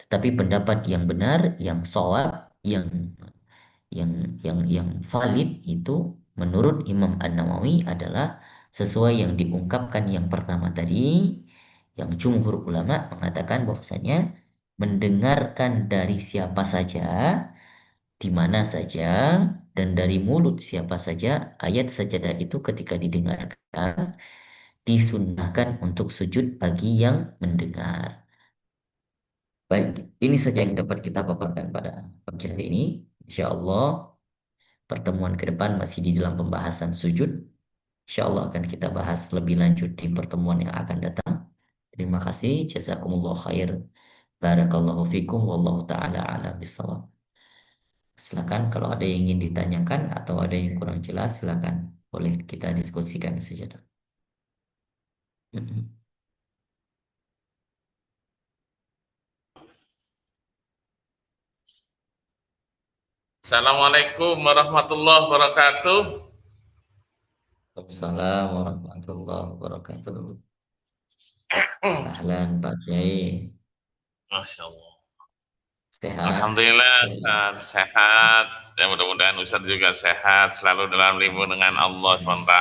Tetapi pendapat yang benar, yang shawab, yang valid itu menurut Imam An-Nawawi adalah sesuai yang diungkapkan yang pertama tadi, yang jumhur ulama mengatakan bahwasanya mendengarkan dari siapa saja, di mana saja, dan dari mulut siapa saja, ayat sajadah itu ketika didengarkan disunahkan untuk sujud bagi yang mendengar. Baik, ini saja yang dapat kita paparkan pada pagi hari ini. Insya Allah pertemuan ke depan masih di dalam pembahasan sujud. Insya Allah akan kita bahas lebih lanjut di pertemuan yang akan datang. Terima kasih. Jazakumullah khair. Barakallahu fikum. Wallahu ta'ala ala bisawab. Silakan kalau ada yang ingin ditanyakan atau ada yang kurang jelas, silakan. Boleh kita diskusikan saja. Assalamualaikum warahmatullahi wabarakatuh. Assalamualaikum warahmatullahi wabarakatuh. Ahlan Pak Kiai. Masya Allah. Sehat. Alhamdulillah sehat. Ya, mudah-mudahan Ustaz juga sehat, selalu dalam lindungan dengan Allah SWT.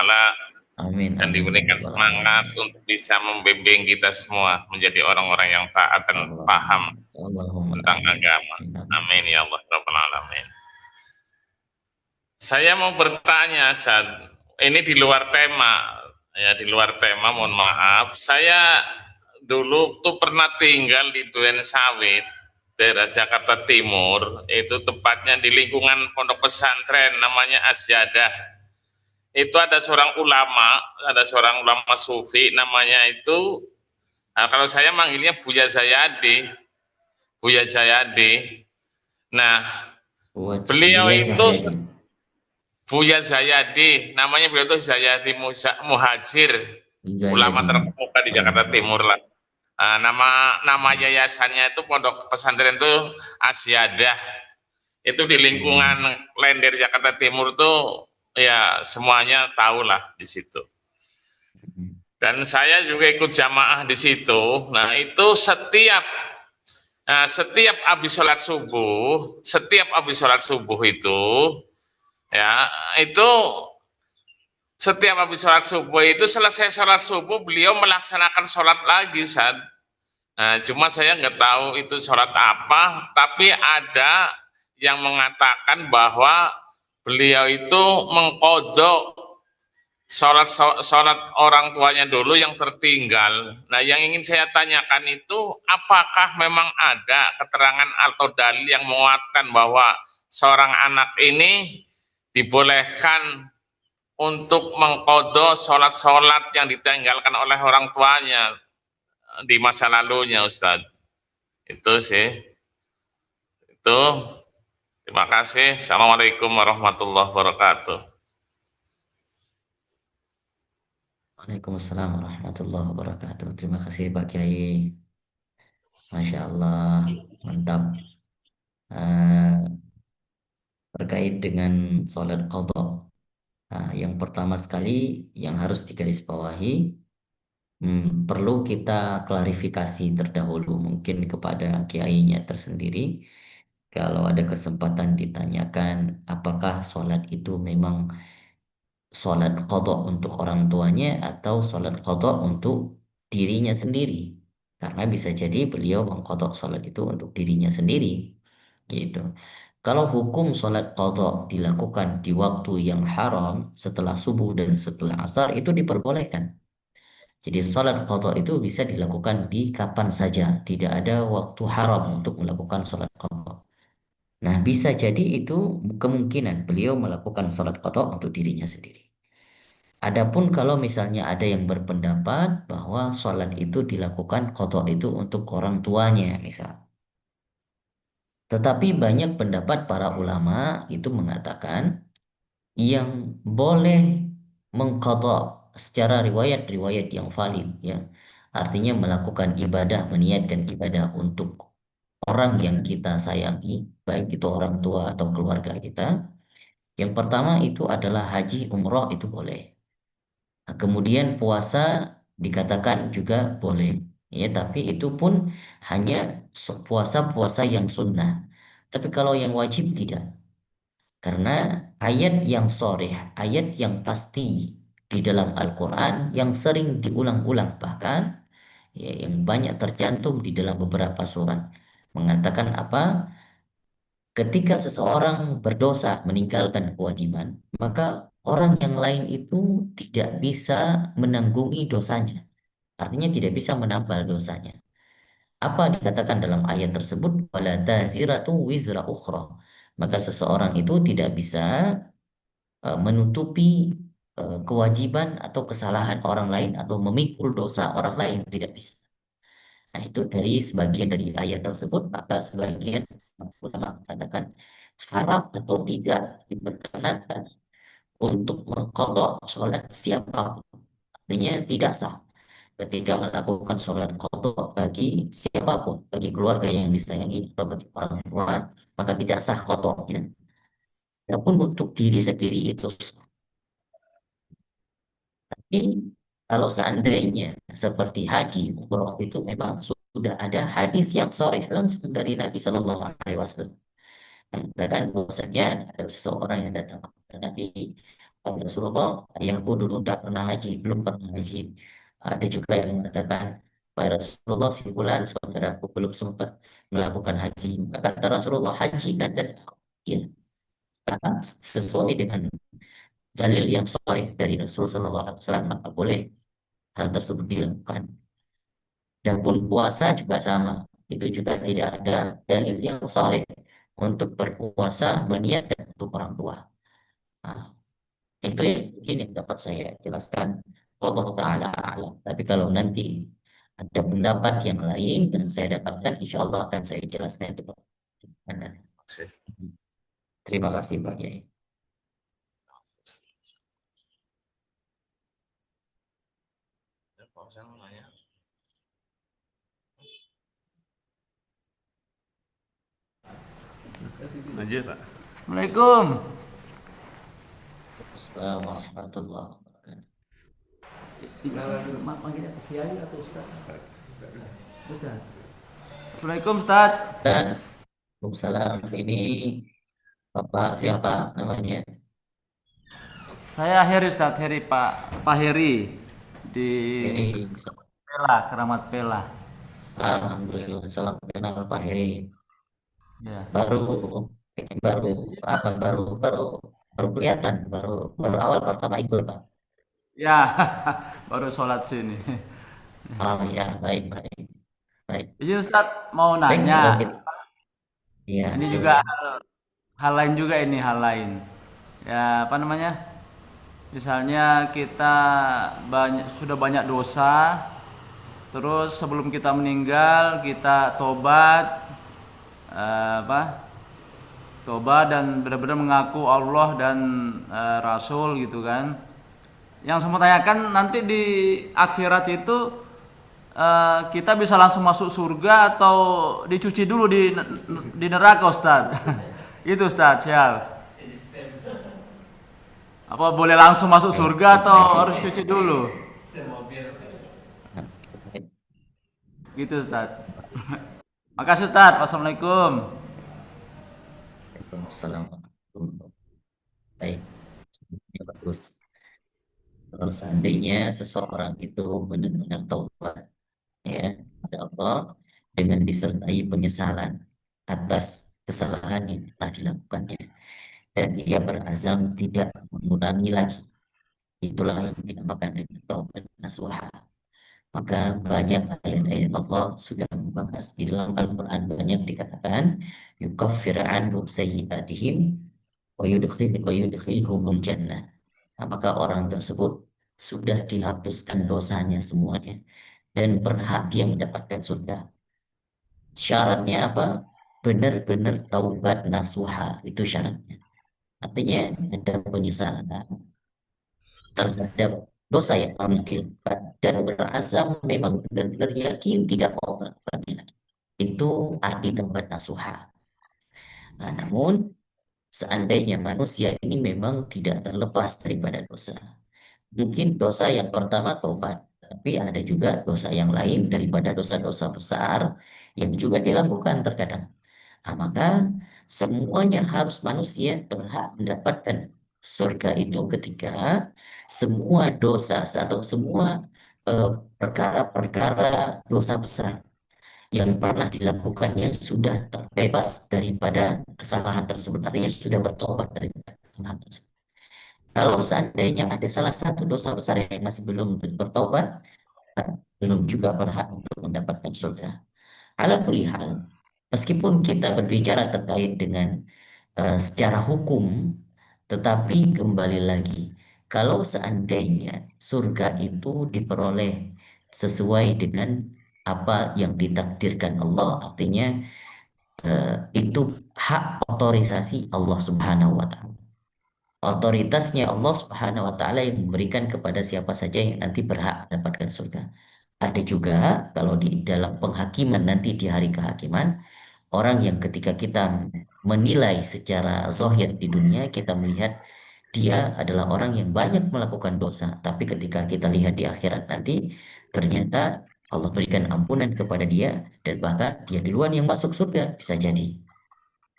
Amin. Dan diberikan semangat untuk bisa membimbing kita semua menjadi orang-orang yang taat dan paham tentang agama. Amin ya Allah Rabbal Alamin. Saya mau bertanya, Ustaz. Ini di luar tema, ya di luar tema, mohon maaf. Saya dulu tuh pernah tinggal di Duren Sawit, daerah Jakarta Timur, itu tepatnya di lingkungan pondok pesantren namanya Asyadah. Itu ada seorang ulama sufi namanya itu, nah kalau saya manggilnya Buya Zayadi. Nah, beliau itu Buya Zayadi, namanya beliau itu Zayadi Muhajir, ulama terkemuka di Jakarta Timur lah. Nama yayasannya itu pondok pesantren itu Asyadah. Itu di lingkungan Lender Jakarta Timur tuh ya semuanya tahulah di situ. Dan saya juga ikut jamaah di situ. Nah, itu setiap habis sholat subuh itu ya, itu setiap habis sholat subuh itu selesai sholat subuh beliau melaksanakan sholat lagi, Ustaz. Nah, cuma saya nggak tahu itu sholat apa, tapi ada yang mengatakan bahwa beliau itu mengkodok sholat orang tuanya dulu yang tertinggal. Nah, yang ingin saya tanyakan itu, apakah memang ada keterangan atau dalil yang menguatkan bahwa seorang anak ini dibolehkan untuk mengqadha sholat-sholat yang ditinggalkan oleh orang tuanya di masa lalunya, Ustadz? Itu sih. Itu. Terima kasih. Assalamualaikum warahmatullahi wabarakatuh. Waalaikumsalam warahmatullahi wabarakatuh. Terima kasih Pak Kiai. Masya Allah, mantap. Terkait dengan sholat qadha. Yang pertama sekali yang harus digarisbawahi, perlu kita klarifikasi terdahulu mungkin kepada kiainya tersendiri. Kalau ada kesempatan ditanyakan apakah sholat itu memang sholat qadha untuk orang tuanya atau sholat qadha untuk dirinya sendiri. Karena bisa jadi beliau mengqadha sholat itu untuk dirinya sendiri. Gitu. Kalau hukum sholat qadha dilakukan di waktu yang haram setelah subuh dan setelah asar itu diperbolehkan. Jadi sholat qadha itu bisa dilakukan di kapan saja. Tidak ada waktu haram untuk melakukan sholat qadha. Nah, bisa jadi itu kemungkinan beliau melakukan sholat qadha untuk dirinya sendiri. Adapun kalau misalnya ada yang berpendapat bahwa sholat itu dilakukan qadha itu untuk orang tuanya misal. Tetapi banyak pendapat para ulama itu mengatakan yang boleh mengqadha secara riwayat-riwayat yang valid ya. Artinya melakukan ibadah, meniatkan ibadah untuk orang yang kita sayangi, baik itu orang tua atau keluarga kita. Yang pertama itu adalah haji umroh itu boleh. Nah, kemudian puasa dikatakan juga boleh. Ya, tapi itu pun hanya puasa-puasa yang sunnah. Tapi kalau yang wajib tidak. Karena ayat yang sharih, ayat yang pasti di dalam Al-Quran yang sering diulang-ulang bahkan ya, yang banyak tercantum di dalam beberapa surat mengatakan apa? Ketika seseorang berdosa meninggalkan kewajiban, maka orang yang lain itu tidak bisa menanggungi dosanya. Artinya tidak bisa menambal dosanya. Apa dikatakan dalam ayat tersebut? Wala taziratu wizra ukhra. Maka seseorang itu tidak bisa menutupi kewajiban atau kesalahan orang lain atau memikul dosa orang lain, tidak bisa. Nah, itu dari sebagian dari ayat tersebut, maka sebagian ulama mengatakan haram atau tidak diperkenankan untuk mengqadha sholat siapapun. Artinya tidak sah ketika melakukan sholat qadha bagi siapapun, bagi keluarga yang disayangi atau bagi orang tua, maka tidak sah qadhanya. Adapun untuk diri sendiri itu sah. Tapi kalau seandainya seperti haji, umroh itu memang sudah ada hadis yang sahih langsung dari Nabi Shallallahu Alaihi Wasallam. Mengatakan bahwasanya ada seseorang yang datang kepada Nabi Rasulullah, ayahku dulu tidak pernah haji, belum pernah haji. Ada juga yang mengatakan, Pak Rasulullah, si bulan saudaraku belum sempat melakukan haji. Maka kata Rasulullah, haji dan ya, sesuai dengan dalil yang sahih dari Rasulullah SAW, maka boleh hal tersebut dilakukan. Dan pun puasa juga sama, itu juga tidak ada dalil yang sahih untuk berpuasa meniatkan untuk orang tua. Nah, itu yang mungkin yang dapat saya jelaskan. Allah Ta'ala alam. Tapi kalau nanti ada pendapat yang lain dan saya dapatkan, insya Allah akan saya jelaskan itu. Terima kasih Pak Kiai. Lanjut, Pak. Assalamualaikum. Assalamualaikum warahmatullahi wabarakatuh. Panggilnya Kiai atau Ustaz? Ustaz. Assalamualaikum Ustaz. Waalaikumsalam. Ini Bapak siapa namanya? Saya Heri Ustaz, Heri Pak Heri di Pela, Keramat Pela. Alhamdulillah, salam kenal Pak Heri. Ya. Baru kelihatan, baru awal pertama ikut Pak. Ya, baru sholat sini. Oh ya, baik, baik, baik. Jadi Ustadz mau Baik, kalau nanya, kita, ya, ini juga silakan. hal lain juga ini hal lain. Ya apa namanya? Misalnya kita sudah banyak dosa, terus sebelum kita meninggal kita tobat, apa? Tobat dan benar-benar mengaku Allah dan Rasul gitu kan. Yang saya mau tanyakan nanti di akhirat itu kita bisa langsung masuk surga atau dicuci dulu di neraka Ustaz? Itu Ustaz, siap. Apa boleh langsung masuk Baik, surga terima atau kasih. harus cuci dulu? Baik. Gitu Ustaz. Makasih Ustaz. Wassalamualaikum. Waalaikumsalam warahmatullahi wabarakatuh. Baik, ya, bagus. Kalau seandainya seseorang itu benar-benar taubat, ya, pada Allah dengan disertai penyesalan atas kesalahan yang telah dilakukannya, dan dia berazam tidak mengulangi lagi, itulah yang dinamakan dengan taubat nasuha. Maka banyak ayat-ayat Allah sudah membahas di dalam Al-Quran, banyak dikatakan yukaffir anhum sayyi'atihim wa yudkhilhumul jannah. Nah, maka orang tersebut sudah dihapuskan dosanya semuanya dan berhak dia mendapatkan surga. Syaratnya apa? Benar-benar taubat nasuha, itu syaratnya. Artinya ada penyesalan terhadap dosa yang pernah dilakukan dan berazam memang benar-benar yakin tidak mau melakukannya lagi. Itu arti taubat nasuha. Nah, namun seandainya manusia ini memang tidak terlepas daripada dosa. Mungkin dosa yang pertama taubat, tapi ada juga dosa yang lain daripada dosa-dosa besar yang juga dilakukan terkadang. Nah, maka semuanya harus manusia berhak mendapatkan surga itu ketika semua dosa atau semua perkara-perkara dosa besar yang pernah dilakukannya sudah terbebas daripada kesalahan tersebut. Artinya sudah bertobat dari kesalahan tersebut. Kalau seandainya ada salah satu dosa besar yang masih belum bertobat, belum juga berhak untuk mendapatkan surga. Ala kulli hal, meskipun kita berbicara terkait dengan secara hukum, tetapi kembali lagi, kalau seandainya surga itu diperoleh sesuai dengan apa yang ditakdirkan Allah, artinya itu hak otorisasi Allah Subhanahu wa Ta'ala. Otoritasnya Allah Subhanahu wa Ta'ala yang memberikan kepada siapa saja yang nanti berhak mendapatkan surga. Ada juga kalau di dalam penghakiman nanti di hari kehakiman, orang yang ketika kita menilai secara zahir di dunia, kita melihat dia adalah orang yang banyak melakukan dosa. Tapi ketika kita lihat di akhirat nanti, ternyata Allah berikan ampunan kepada dia dan bahkan dia duluan yang masuk surga, bisa jadi.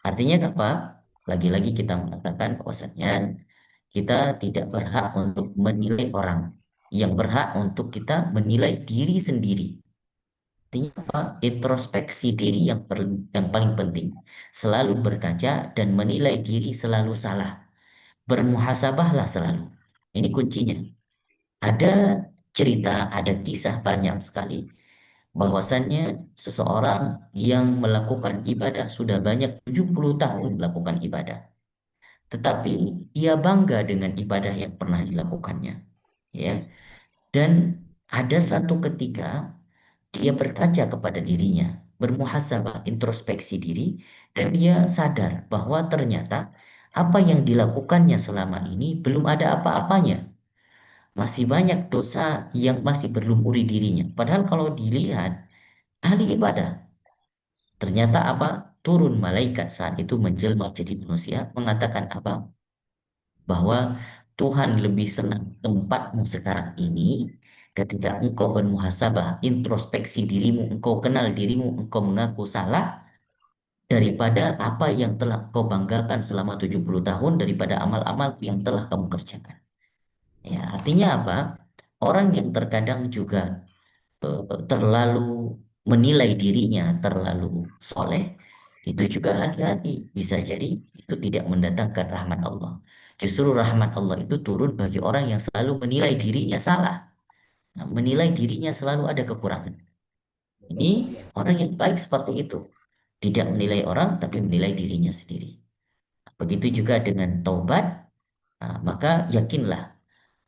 Artinya apa? Lagi-lagi kita mengatakan bahwasannya kita tidak berhak untuk menilai orang. Yang berhak untuk kita menilai diri sendiri. Artinya apa? Introspeksi diri yang paling penting. Selalu berkaca dan menilai diri selalu salah. Bermuhasabahlah selalu. Ini kuncinya. Ada cerita, ada kisah banyak sekali. Bahwasannya seseorang yang melakukan ibadah sudah banyak 70 tahun melakukan ibadah. Tetapi ia bangga dengan ibadah yang pernah dilakukannya. Ya. Dan ada satu ketika dia berkaca kepada dirinya, bermuhasabah, introspeksi diri, dan dia sadar bahwa ternyata apa yang dilakukannya selama ini belum ada apa-apanya. Masih banyak dosa yang masih berlumuri dirinya. Padahal kalau dilihat, ahli ibadah. Ternyata apa? Turun malaikat saat itu menjelma jadi manusia, mengatakan apa? Bahwa Tuhan lebih senang tempatmu sekarang ini ketika engkau bermuhasabah, introspeksi dirimu, engkau kenal dirimu, engkau mengaku salah daripada apa yang telah kau banggakan selama 70 tahun daripada amal-amal yang telah kamu kerjakan. Ya, artinya apa? Orang yang terkadang juga terlalu menilai dirinya terlalu soleh, itu juga hati-hati. Bisa jadi itu tidak mendatangkan rahmat Allah. Justru rahmat Allah itu turun bagi orang yang selalu menilai dirinya salah. Nah, menilai dirinya selalu ada kekurangan. Ini orang yang baik seperti itu. Tidak menilai orang, tapi menilai dirinya sendiri. Begitu juga dengan taubat, maka yakinlah,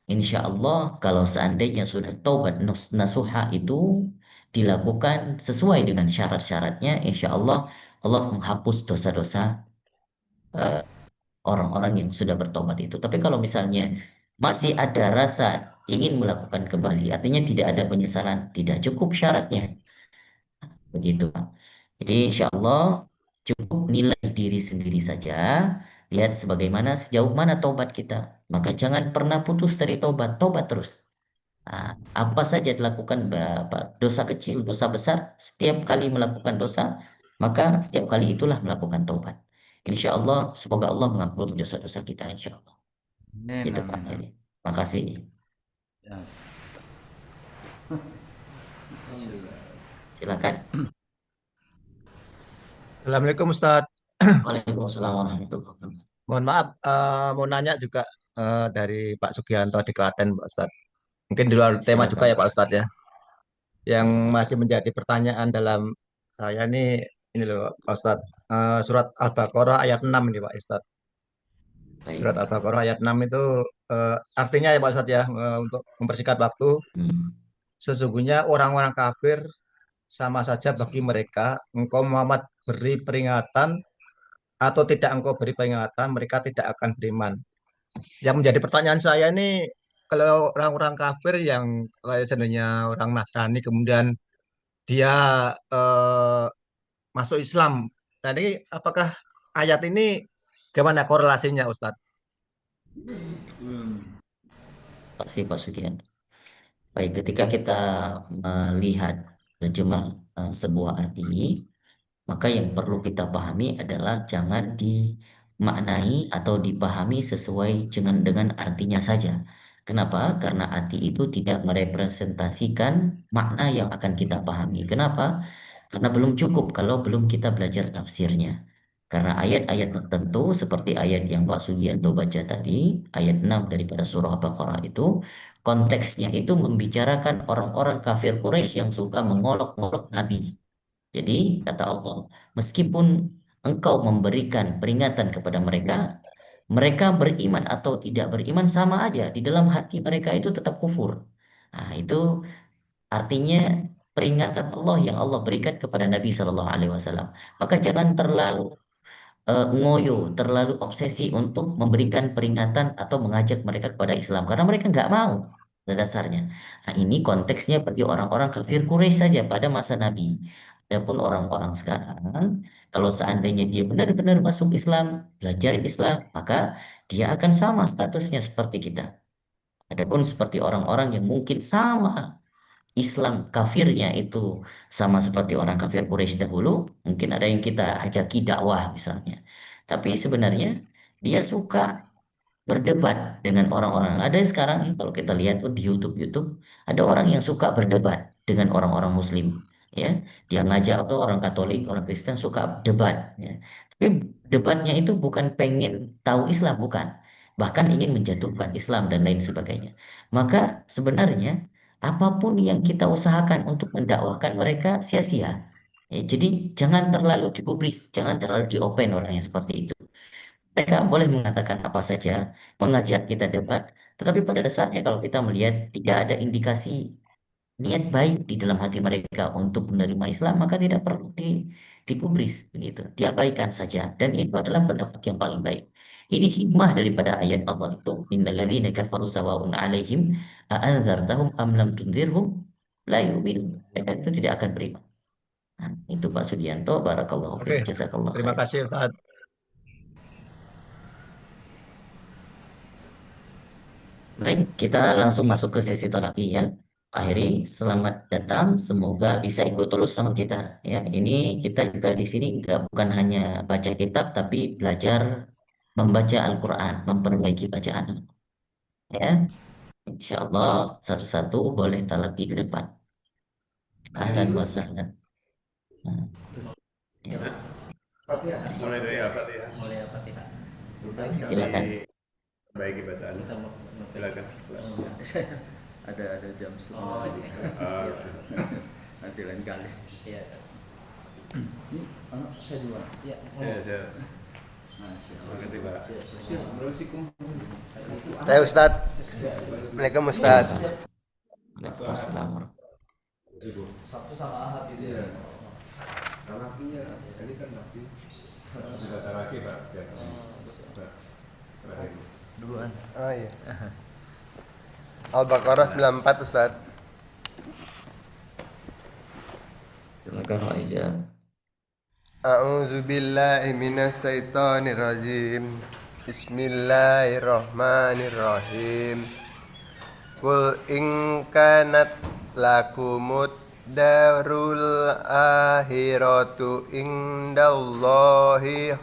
insya Allah kalau seandainya sudah taubat nasuha itu dilakukan sesuai dengan syarat-syaratnya, insya Allah Allah menghapus dosa-dosa eh, orang-orang yang sudah bertobat itu. Tapi kalau misalnya masih ada rasa ingin melakukan kembali, artinya tidak ada penyesalan, tidak cukup syaratnya, begitu Pak. Jadi insya Allah cukup nilai diri sendiri saja, lihat sebagaimana sejauh mana taubat kita. Maka jangan pernah putus dari taubat, taubat terus. Apa saja dilakukan dosa kecil, dosa besar, setiap kali melakukan dosa, maka setiap kali itulah melakukan taubat. Insya Allah, semoga Allah mengampuni dosa-dosa kita, insya Allah. Amin, Itu Pak. amin. Jadi, makasih. Ya. Silakan. Assalamualaikum Ustadz. Waalaikumsalam warahmatullahi wabarakatuh. Mohon maaf, mau nanya juga dari Pak Sugianto di Klaten, Pak Ustadz. Mungkin di luar tema juga Silakan ya Pak. Pak Ustadz ya. Yang Ya, masih menjadi pertanyaan dalam saya ini loh Pak Ustadz. Surat Al-Baqarah ayat 6 nih Pak Ustadz. baik. Surat Al-Baqarah ayat 6 itu artinya ya Pak Ustadz ya, untuk mempersingkat waktu, Hmm. sesungguhnya orang-orang kafir sama saja bagi mereka, engkau Muhammad beri peringatan atau tidak engkau beri peringatan, mereka tidak akan beriman. Yang menjadi pertanyaan saya ini, kalau orang-orang kafir yang kayak sebenarnya orang Nasrani kemudian dia eh, masuk Islam, nah ini apakah ayat ini gimana korelasinya Ustadz? Pasti Pak Sugianto. Baik, ketika kita melihat terjemah sebuah arti, maka yang perlu kita pahami adalah jangan dimaknai atau dipahami sesuai dengan artinya saja. Kenapa? Karena arti itu tidak merepresentasikan makna yang akan kita pahami. Kenapa? Karena belum cukup kalau belum kita belajar tafsirnya. Karena ayat-ayat tertentu seperti ayat yang Pak Sugianto baca tadi, ayat 6 daripada surah Baqarah itu, konteksnya itu membicarakan orang-orang kafir Quraisy yang suka mengolok-olok Nabi. Jadi kata Allah, meskipun engkau memberikan peringatan kepada mereka, mereka beriman atau tidak beriman sama aja. Di dalam hati mereka itu tetap kufur. Nah, itu artinya peringatan Allah yang Allah berikan kepada Nabi Shallallahu Alaihi Wasallam. Maka jangan terlalu ngoyo, terlalu obsesi untuk memberikan peringatan atau mengajak mereka kepada Islam karena mereka nggak mau pada dasarnya. Nah, ini konteksnya bagi orang-orang kafir Quraisy saja pada masa Nabi. Adapun orang-orang sekarang, kalau seandainya dia benar-benar masuk Islam, belajar Islam, maka dia akan sama statusnya seperti kita. Adapun seperti orang-orang yang mungkin sama Islam kafirnya itu sama seperti orang kafir Quraisy dahulu, mungkin ada yang kita ajaki dakwah misalnya. Tapi sebenarnya dia suka berdebat dengan orang-orang. Ada sekarang kalau kita lihat tuh di YouTube, ada orang yang suka berdebat dengan orang-orang Muslim. Ya, dia ngajak atau orang Katolik, orang Kristen suka debat. Ya. Tapi debatnya itu bukan pengen tahu Islam, bukan. Bahkan ingin menjatuhkan Islam dan lain sebagainya. Maka sebenarnya apapun yang kita usahakan untuk mendakwahkan mereka sia-sia. Ya, jadi jangan terlalu digubris, jangan terlalu diopen orang yang seperti itu. Mereka boleh mengatakan apa saja, mengajak kita debat, tetapi pada dasarnya kalau kita melihat tidak ada indikasi niat baik di dalam hati mereka untuk menerima Islam, maka tidak perlu digubris, begitu. Diabaikan saja, dan itu adalah pendapat yang paling baik. Ini hikmah daripada ayat Allah itu. Innal ladzina kafaru sawa'un 'alaihim a'anzartahum am lam tunzirhum la yu'minun. Mereka itu tidak akan beriman. Nah, itu Pak Sudianto, barakallahu Oke, fiik, jazakallahu terima khair. kasih Ustadz. Baik, kita langsung masuk ke sesi terapi ya. Akhiri, selamat datang. Semoga bisa ikut terus sama kita. Ya, ini kita juga di sini bukan hanya baca kitab, tapi belajar membaca Al-Quran, memperbaiki bacaan. Ya, insya Allah satu-satu boleh talaki ke depan. Ahlan wa sahlan. Nah, ya, Mulai dari apa ya? silakan. Baik bacaan. Silakan. Ada jam setengah lagi. Nanti lain kali. Iya. Ini anak saya duluan. Iya. Saya. Terima kasih Pak. Saya Ustadz. Assalamualaikum Ustadz. Waalaikumsalam. Sabtu sama Ahad itu ya. Nafinya, ini kan nafi. Tidak ada lagi Pak. Duluan. Oh iya. Al-Baqarah 94 Ustadz. Silakan Aiza. A'udzu billahi minasyaitonir rajim. Bismillahirrahmanirrahim. Qul in kanat lakumud darul akhiratu indallahi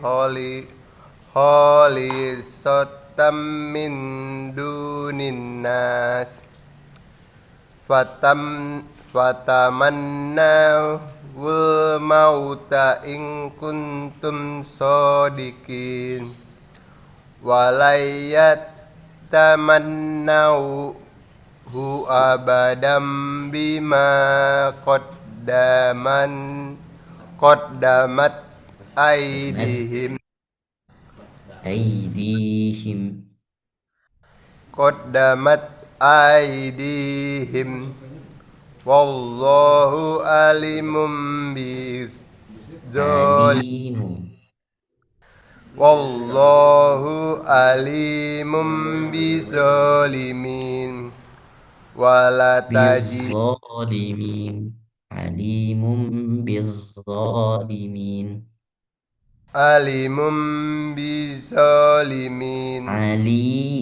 khalisatan min dunin nas fatamannaw wal mauta in kuntum shodiqin walayat tamannaw hu abadam bima qaddamat aidihim wallahu alimum bizalimin wala tajid alimum bizalimin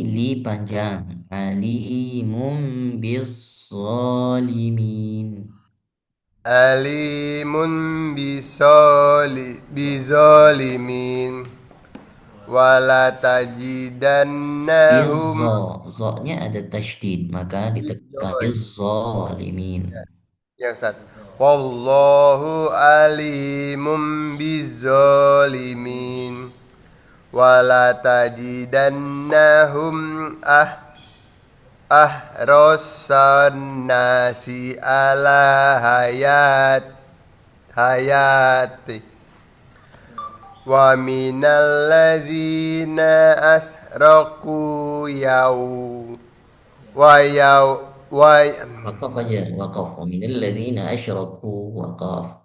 Li panjang. Alimum bizalimin wala tajidannahum Zo-nya ada tasydid, maka ditekan zalimin. Ya Ustaz. Wallahu alimum bizzalimin wala tajidannahum ahrasan nasi ala hayati wa minal ladzina asraku Waqaf aja, waqaf. Wa minal ladzina asyraku waqaf.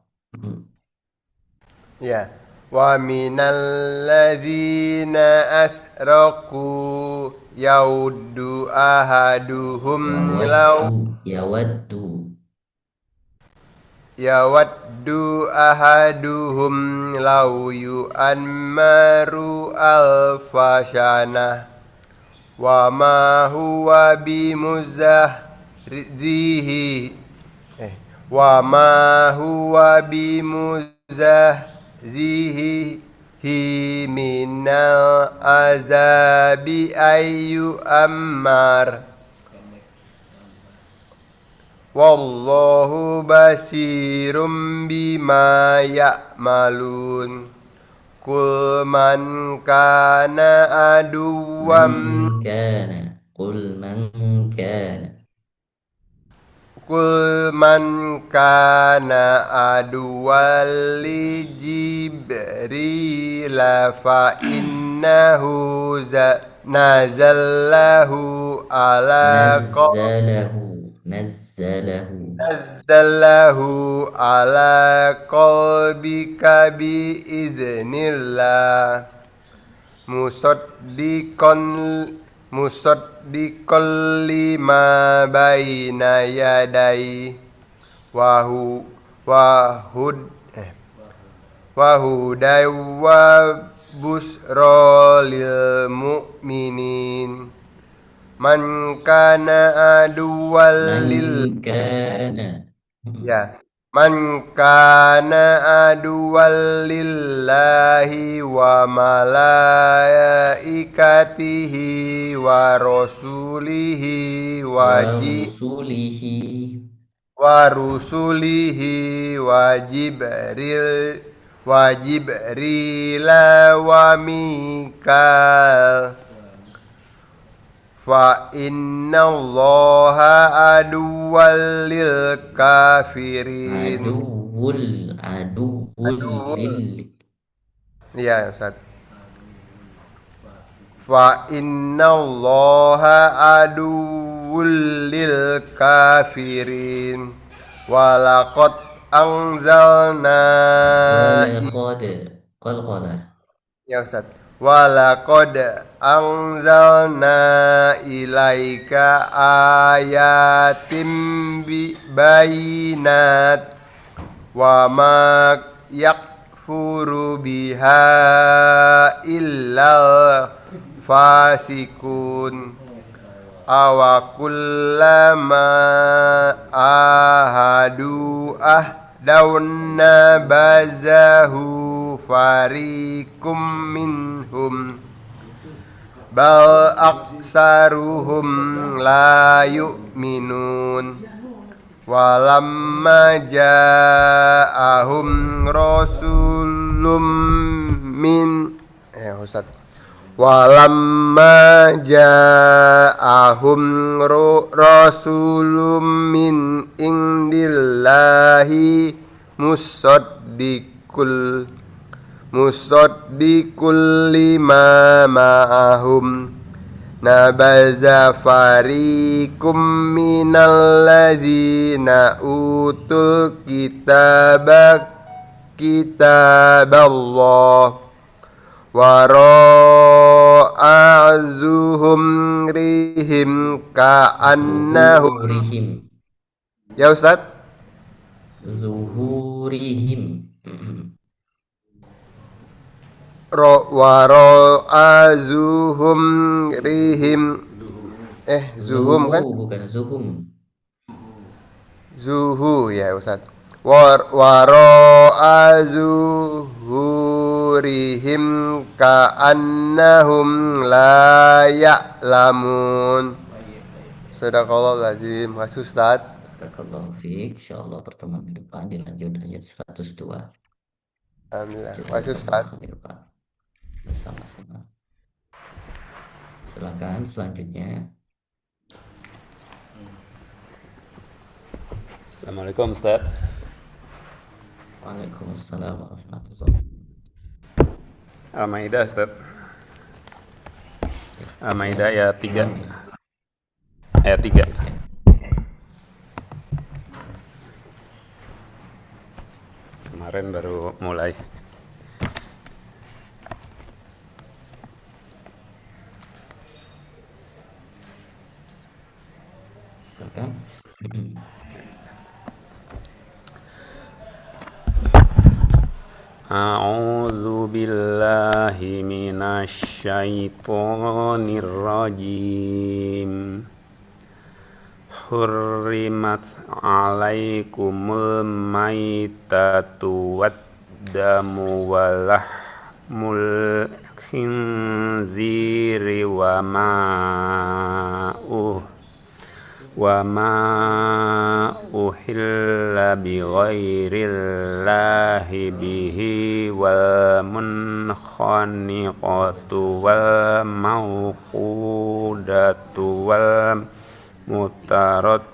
Ya, wa minal ladzina asraku yawaddu ahaduhum law yu'ammaru alfasana wa ma huwa bimuzahzihi minal azabi ayyu ammar wallahu basirum bima ya'malun Qul man kana aduwam Qul man kana aduwal li Jibril fa innahu nazzalahu ala qalbika bi idznillah musaddiqan lima baina yadai wa huday wa busra lil mu'minin man kana aduwal lil man kana aduwal lillahi wa malaikatihi wa rasulihi wa Jibril wa Mikal fa innallaha aduwwal lil kafirin. Aduwwul lil. Iya, Ustaz. Fa innallaha aduwwul lil kafirin. Walaqad anzalna Ya Ustaz. Walaqad anzalna ilaika ayatim bayinat wa ma yakfuru biha illal fasikun awakullama ahadu daunna bazahu farikum minhum bal aksaruhum la yu'minun walamma ja'ahum rasulum min Ustaz walamma ja'ahum rasulum min indillahi musaddiqul lima ma'ahum nabaza farikum minal ladzina utul kitaballah wara'azuhum rihim ka'annahum Ya Ustaz zuhurihim wara'azuhum rihim zuhum kan bukan zuhu ya Ustaz wara'azuhurihim ka'annahum la ya'lamun. Sadaqallahul azim. Makasih Ustaz. Barakallahu fiik. Insyaallah pertemuan ke depan dilanjut ayat 102. Alhamdulillah. Makasih Ustaz. Bersama-sama. Silakan selanjutnya. Assalamualaikum Ustaz. Waalaikumsalam warahmatullahi wabarakatuh. Al-Maidah Ustaz. Al-Maidah ayat 3. Ayat 3. Kemarin baru mulai. Silakan. A'udzu billahi minasy syaithanir rajim. Hurrimat 'alaikumul maitatu wad-damu walahmul khinziri wa ma uhilla bi ghairillahi bihi wal munkhaniqatu wal mawqudatu wal mutaraddiyatu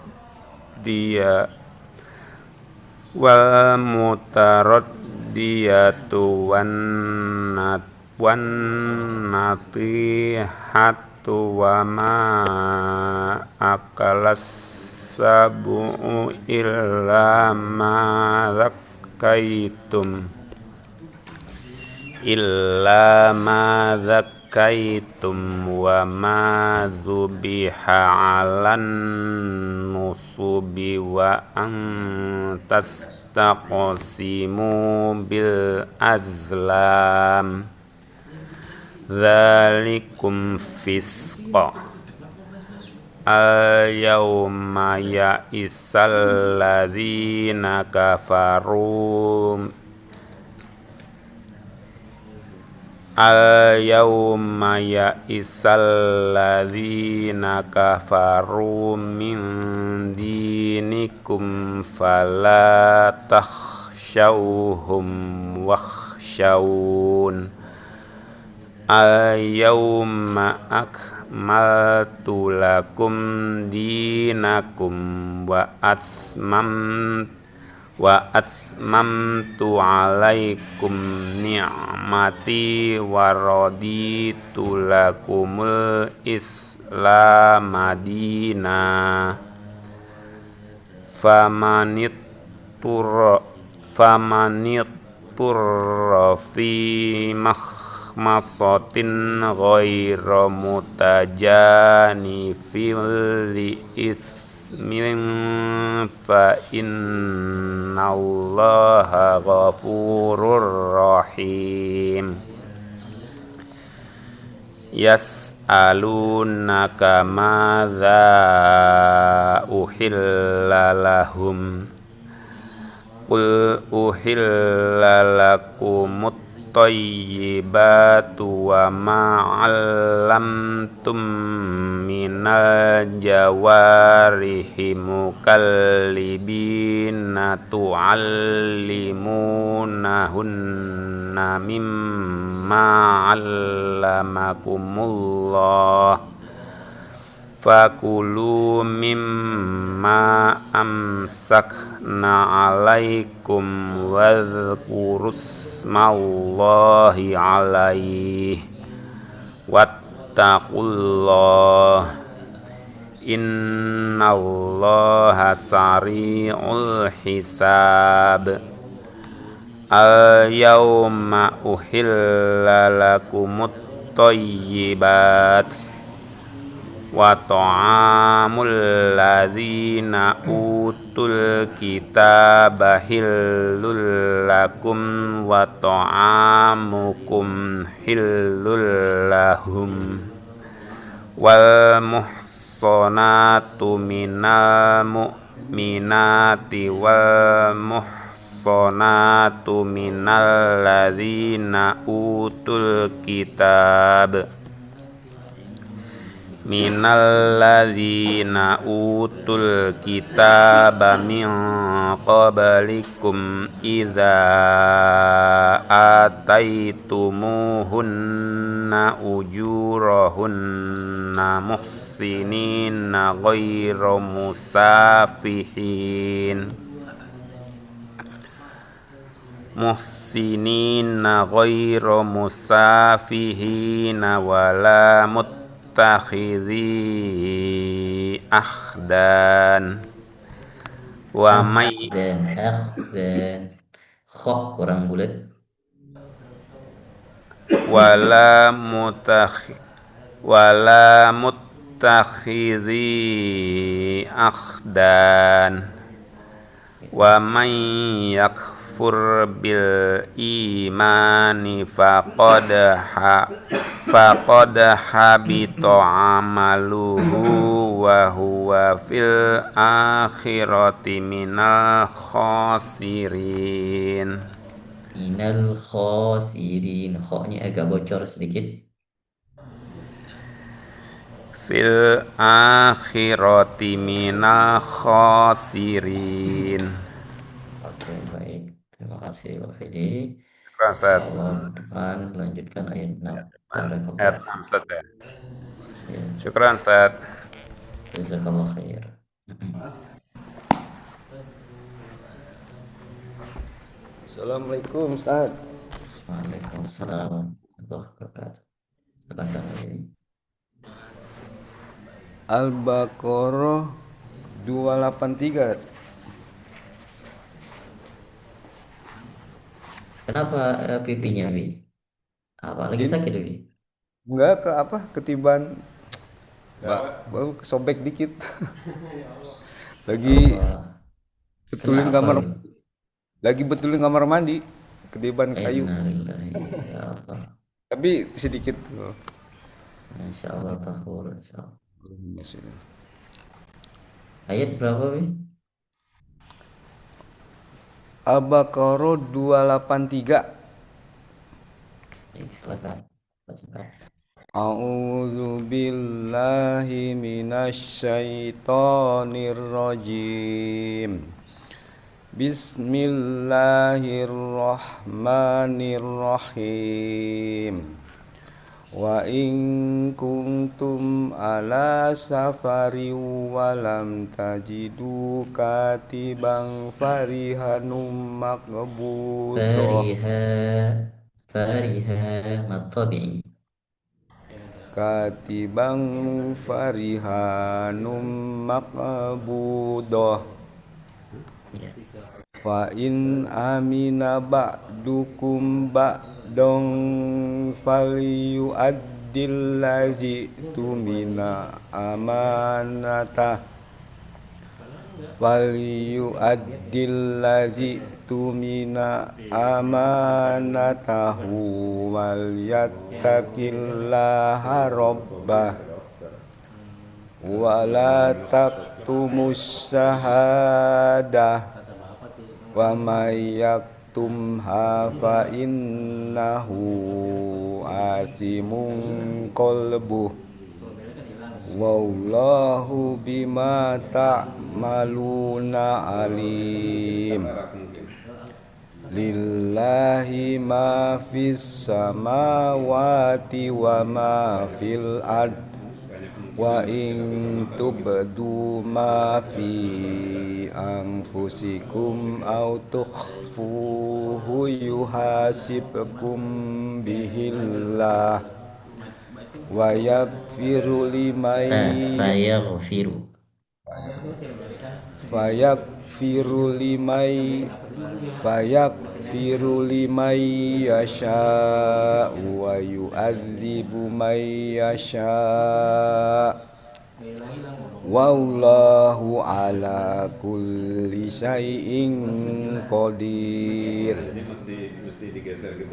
wan natihatu wa ma akalas sabu'u illa ma zakaitum wa ma dzubiha 'alan nusubi wa an tastaqsimu bil azlam dzalikum fisqa al-yawma ya'isal ladzina kafaru Al-yawma ya'isal ladzina kafaru min dinikum fala takhshawhum wakhshawun Al-yawma akmaltu lakum dinakum wa atmamtu alaikum ni'mati wa raditu lakumul Islam madina famanittur fi makhmasatin ghairu mutajanifil li ismin fa innallaha ghafurur rahim. Yas'alunaka madza uhilla lahum qul uhilla lakumut thayyibatu wa ma'allamtum minal jawarihi mukallibina tu'allimunahunna mimma 'allamakumullah fakulu mimma amsakna 'alaikum wadhkurus Smallahi alaihi wattaqullah innallaha sari'ul hisab. Al-yawma uhilla lakumut thayyibat wa ta'amul ladzina utul kitaba hillul lakum wa ta'amukum hillul lahum wal muhsanatu minal mu'minati wal muhsanatu minal ladzina utul kitab minalladzina utul kitaba min qablikum idza ataitumuhunna ujurahunna muhsinina ghairu musafihin wala takhidhi akhdan wa may akhdan kho kurang bulat wala muttakhidhi akhdan wa may yakfur bil imani faqad habita amaluhu wa huwa fil akhirati minal khasirin. Kho-nya agak bocor sedikit. Fil akhirati minal khasirin. Oke, baik. Terima kasih Pak Fedi. Ustaz. Depan lanjutkan ayat 6. Ayat 6 Ustaz ya. Syukran Ustaz. Jazakallah khair. Assalamualaikum Ustaz. Waalaikumsalam warahmatullahi wabarakatuh. Silakan lagi. Al-Baqarah 283. Kenapa pipinya, Wi? Apa lagi sakit, Wi? Enggak, ketiban. Baru kesobek dikit. betulin kamar mandi, ketiban kayu. Ya Allah. Tapi sedikit. Insyaallah tahur, insyaallah. Ayat berapa, Wi? Al-Baqarah 283. Silakan bacakan. A'udzu billahi minasy syaithanir rajim. Bismillahirrahmanirrahim. Wa in kuntum ala safari walam tajidu katiban farihanum maqbudah. Fariha matabi'i. Katiban farihanum maqbudah. Ya. Fa in amina ba'dukum ba'don falyu'addil ladzi tumina amanatah falyu'addil ladzi tumina amanatahu wal yattaqillaha rabbah wa la taqtumus syahadah wa may yaktumha fa innahu asimun qalbuh wallahu bima ta'maluna alim. Lillahi ma fis samawati wa ma fil ard wa in tubdu ma fi anfusikum aw tukhfuhu yuhasibkum bihillah wa yaghfiru liman yasha wa yu'adzibu man yasha wallahu ala kulli syai'in qadir.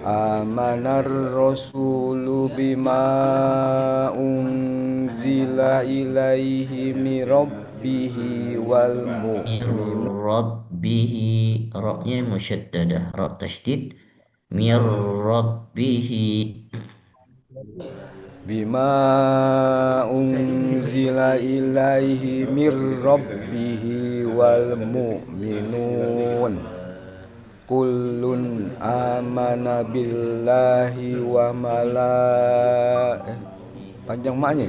Amanar rasulu bima unzila ilaihi min rabbihi wal mu'minun. Rabbihi, ra-nya musyaddadah, ra tasydid. Mir rabbihi. Bima unzila ilaihi mir rabbihi wal mu'minun kullun amana billahi wa panjang maknya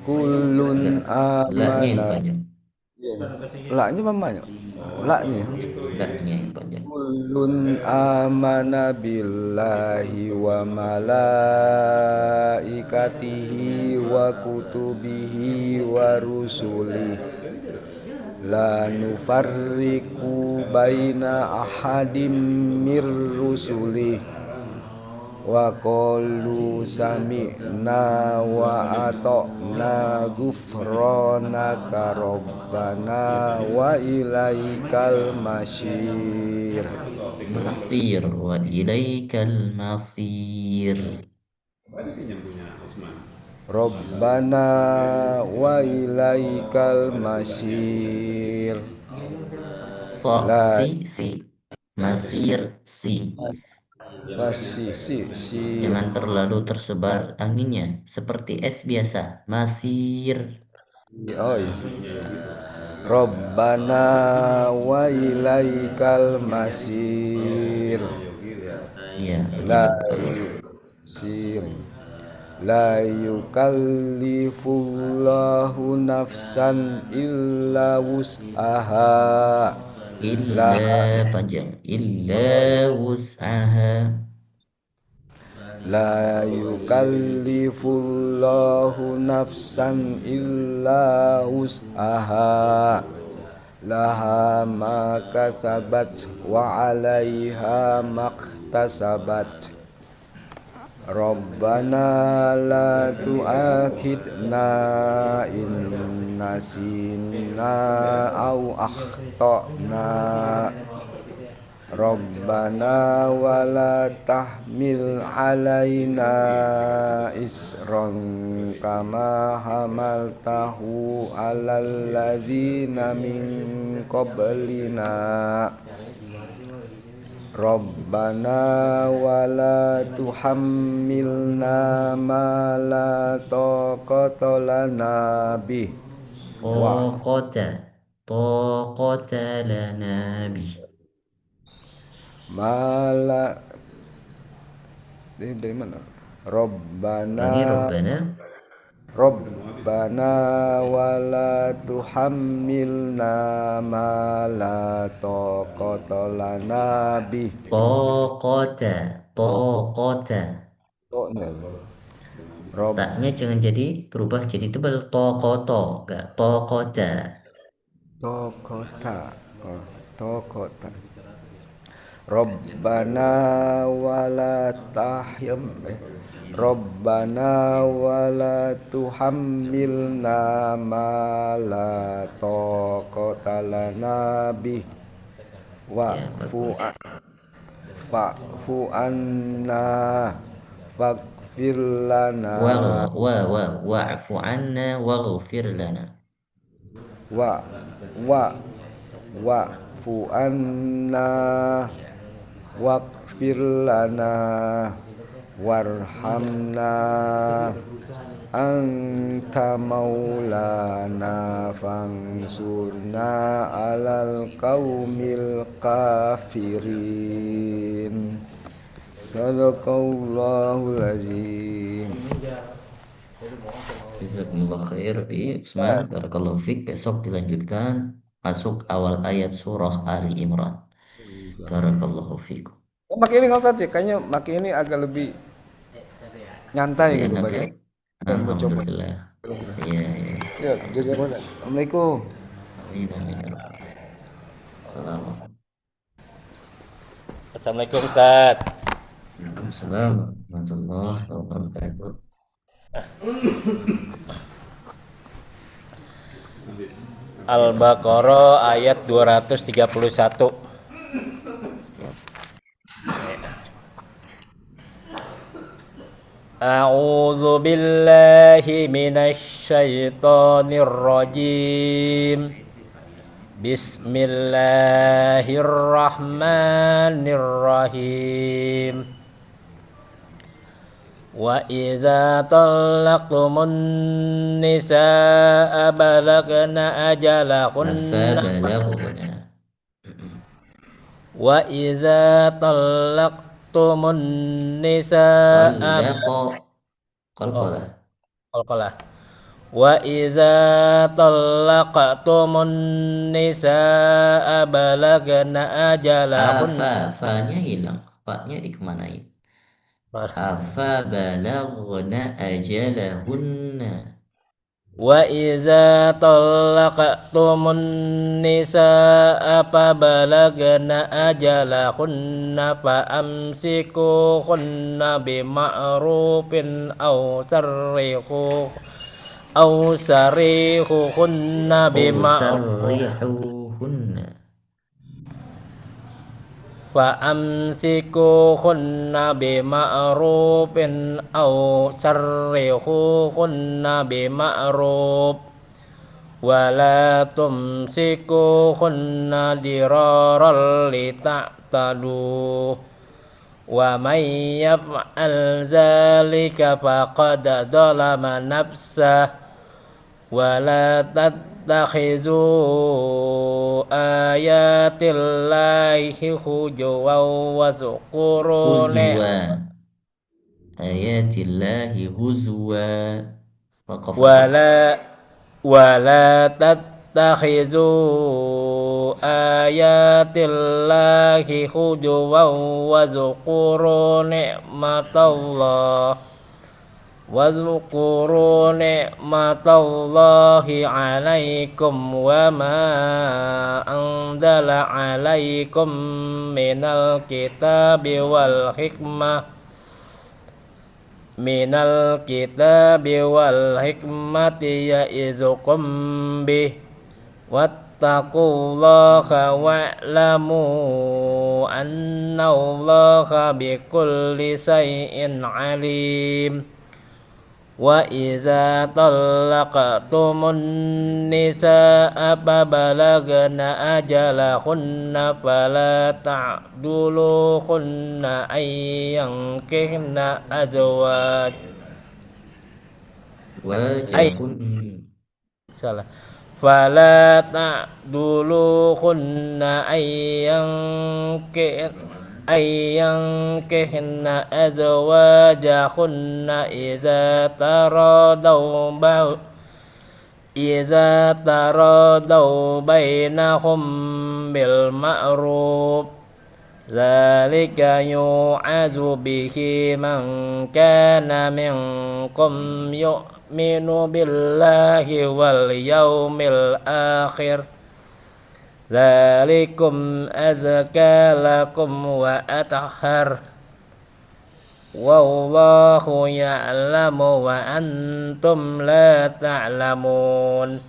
kullun amana laknya panjang laknya panjang kullun amana billahi wa malaikatihi wa kutubihi wa rusulihi la nufarriqu baina ahadim mir rusulihi wa qalu sami'na wa ata'na ghufranaka rabbana wa ilaikal masyir. Wa ilaikal masir. Rabbana wa ilaikal masyir. Masir si. Jangan terlalu tersebar anginnya seperti es biasa. Masir. Oh iya. Rabbana wa ilaikal masir. Ya, la yukallifullahu nafsan illa wus'aha illa wus'aha. La yukallifullahu nafsan illa wus'aha laha ma kasabat wa 'alaiha maktasabat. Rabbana la tu'akhidna in nasina aw akhtana. Rabbana wa la tahmil alaina isran kama hamaltahu alal ladzina min qablina. Rabbana wa la tuhammilna ma la taqata lana bih. Taqata lana bih. Mala dari mana? Rabbana Ulangi, Rabbana. Rabbana wala tuhammilna ma la taqata lana bih. Taqata. Taqata. Taknya jangan jadi berubah jadi tebal. Taqata, enggak taqata. Taqata. Taqata. Rabbana wala Rabbana wala tuhammilna ma la taqata lana bih wa'fu anna faghfir lana wa'fu anna waghfir lana wa'fu anna waghfir lana warhamna anta maulana fansurna alal qaumil kafirin. Sadaqallahul azim. Jazakumullah khair Bi Usman, barakallahu fik. Besok dilanjutkan masuk awal ayat surah Ali Imran. Barakallahu fikum. Makin ini Ustaz ya, kayaknya makin ini agak lebih nyantai gitu baca. Ya? Alhamdulillah. Iya. Ya, jazakumullah. Assalamualaikum. Assalamualaikum Ustaz. Waalaikumsalam warahmatullahi wabarakatuh. Al-Baqarah ayat 231. A'udzu billahi minasy syaithanir rajim. Bismillahirrahmanirrahim. Wa idza talaqtumun nisaa balagna ajalahunna wa idza talaqtumun nisaa qalqalah wa idza talaqtumun nisaa balagna ajalahunna fa-nya hilang, fa-nya dikemanain? Afa balaghna ajalahunna. Wa iza talaqtumun nisaa fa balagna ajalahunna fa amsikuhunna bima'rufin aw sarihuhunna bima'rufin fa amsikuhunna bima'rufin aw sarrihuhunna bima'ruf wa la tumsikuhunna diraran lita'tadu wa may yaf'al zalika faqad zalama nafsah wa la tattakhizu ayatillahi huzwan wa zukuru ayatillahi huzwa wa la tattakhizu ayatillahi huzwan wa zukuru Wadhkuru ni'matallahi 'alaikum wa ma anzala 'alaikum minal kitabi wal hikmati ya'izukum bih wattaqullaha wa'lamu annallaha bikulli shay'in 'alim. Wa iza talaqtumun nisaa fa balagna ajalahunna fala ta'duluhunna ayyankihna azwaj fala ta'duluhunna أن ينكحن أزواجهن إذا تراضوا بينهم بالمعروف ذلك يوعظ به من كان منكم يؤمن بالله واليوم الآخر ذلكم أزكى لكم وأطهر والله يعلم وأنتم لا تعلمون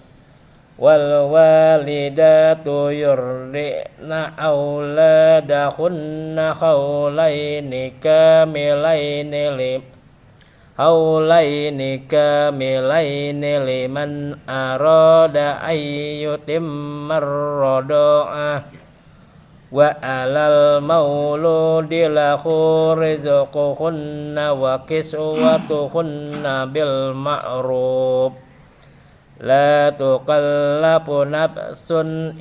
والوالدات يرضعن أولادهن حولين كاملين لمن أراد أن يتم الرضاعة وعلى المولود له رزقهن وكسوتهن بالمعروف لا تكلف نفس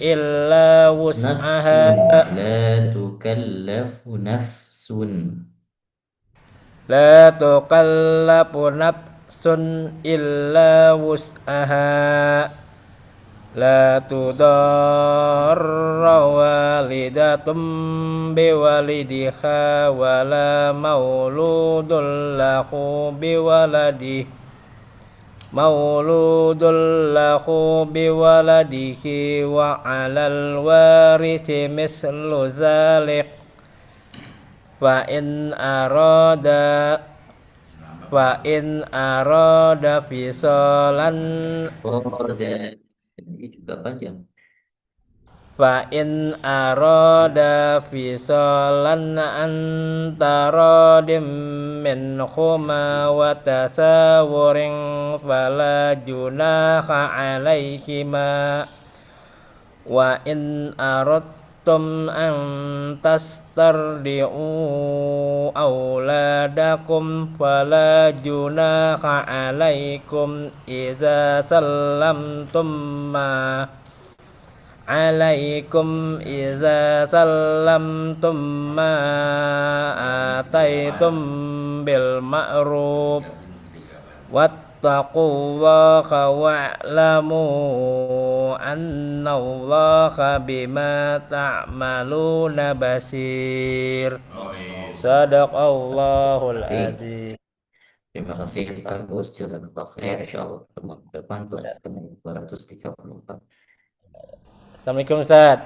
إلا وسعها لا تكلف نفس إلا وسعها لا تضار والدة بوالدها ولا مولود له بولده وعلى الوارث مثل ذلك فإن أراد فصالا عن تراض منهما وتساور فلا جناح عليهما وإن أردتم أن تسترضعوا أولادكم فلا جناح عليكم إذا سلمتم ما آتيتم بالمعروف واتقوا الله واعلموا أن الله بما تعملون بصير. Sadaqallahul adzim. Terima kasih Pak Gus, jazakallah khair. Insyaallah pertemuan depan kelas 234. Assalamualaikum Ustaz.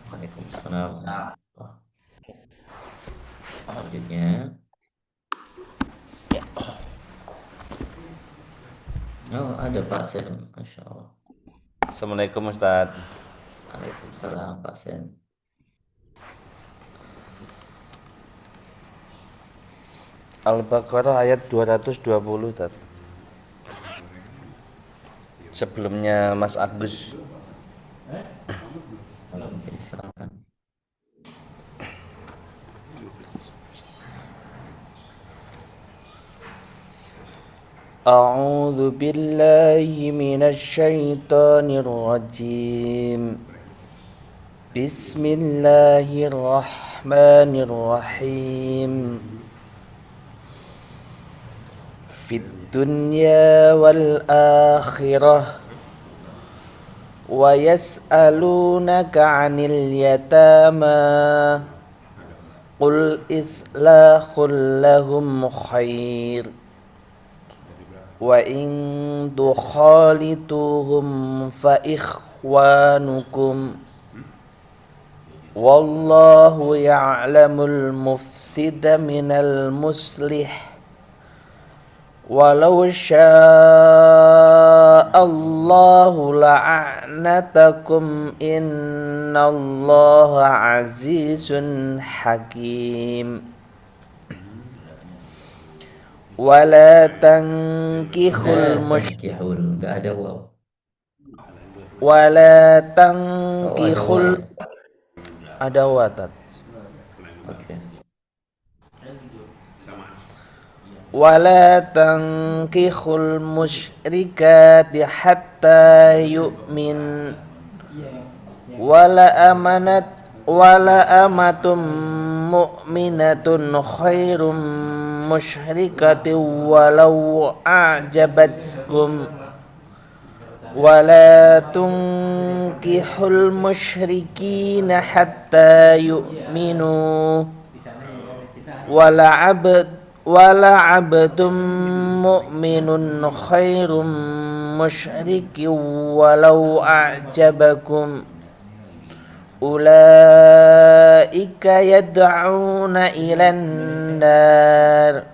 Waalaikumsalam. Selanjutnya. Oh, ada Pak Sen, Masya Allah. Assalamualaikum Ustaz. Waalaikumsalam Pak Sen. Al-Baqarah ayat 220 Ustaz. Sebelumnya Mas Agus. A'udzu billahi minasy syaithanir rajim. Bismillahirrahmanirrahim. Fid dunya wal akhirah wa yas'alunaka 'anil yatama qul islahul lahum khair wa in tukhalituhum fa ikhwanukum wallahu ya'lamul mufsida minal muslih walau sya'allahu la'anatakum innallaha azizun hakim. Wala tankihul enggak ada waw. Wala tankihul ada watat. Oke. Wala tankihul musyrikati hatta yu'min wala amatun mu'minatun khairum musyrikatin walau a'jabatkum wala tunkihul musyrikina hatta yu'minu wala abdum mu'minun khairum musyrikin walau a'jabakum ulaika yad'una ilan nar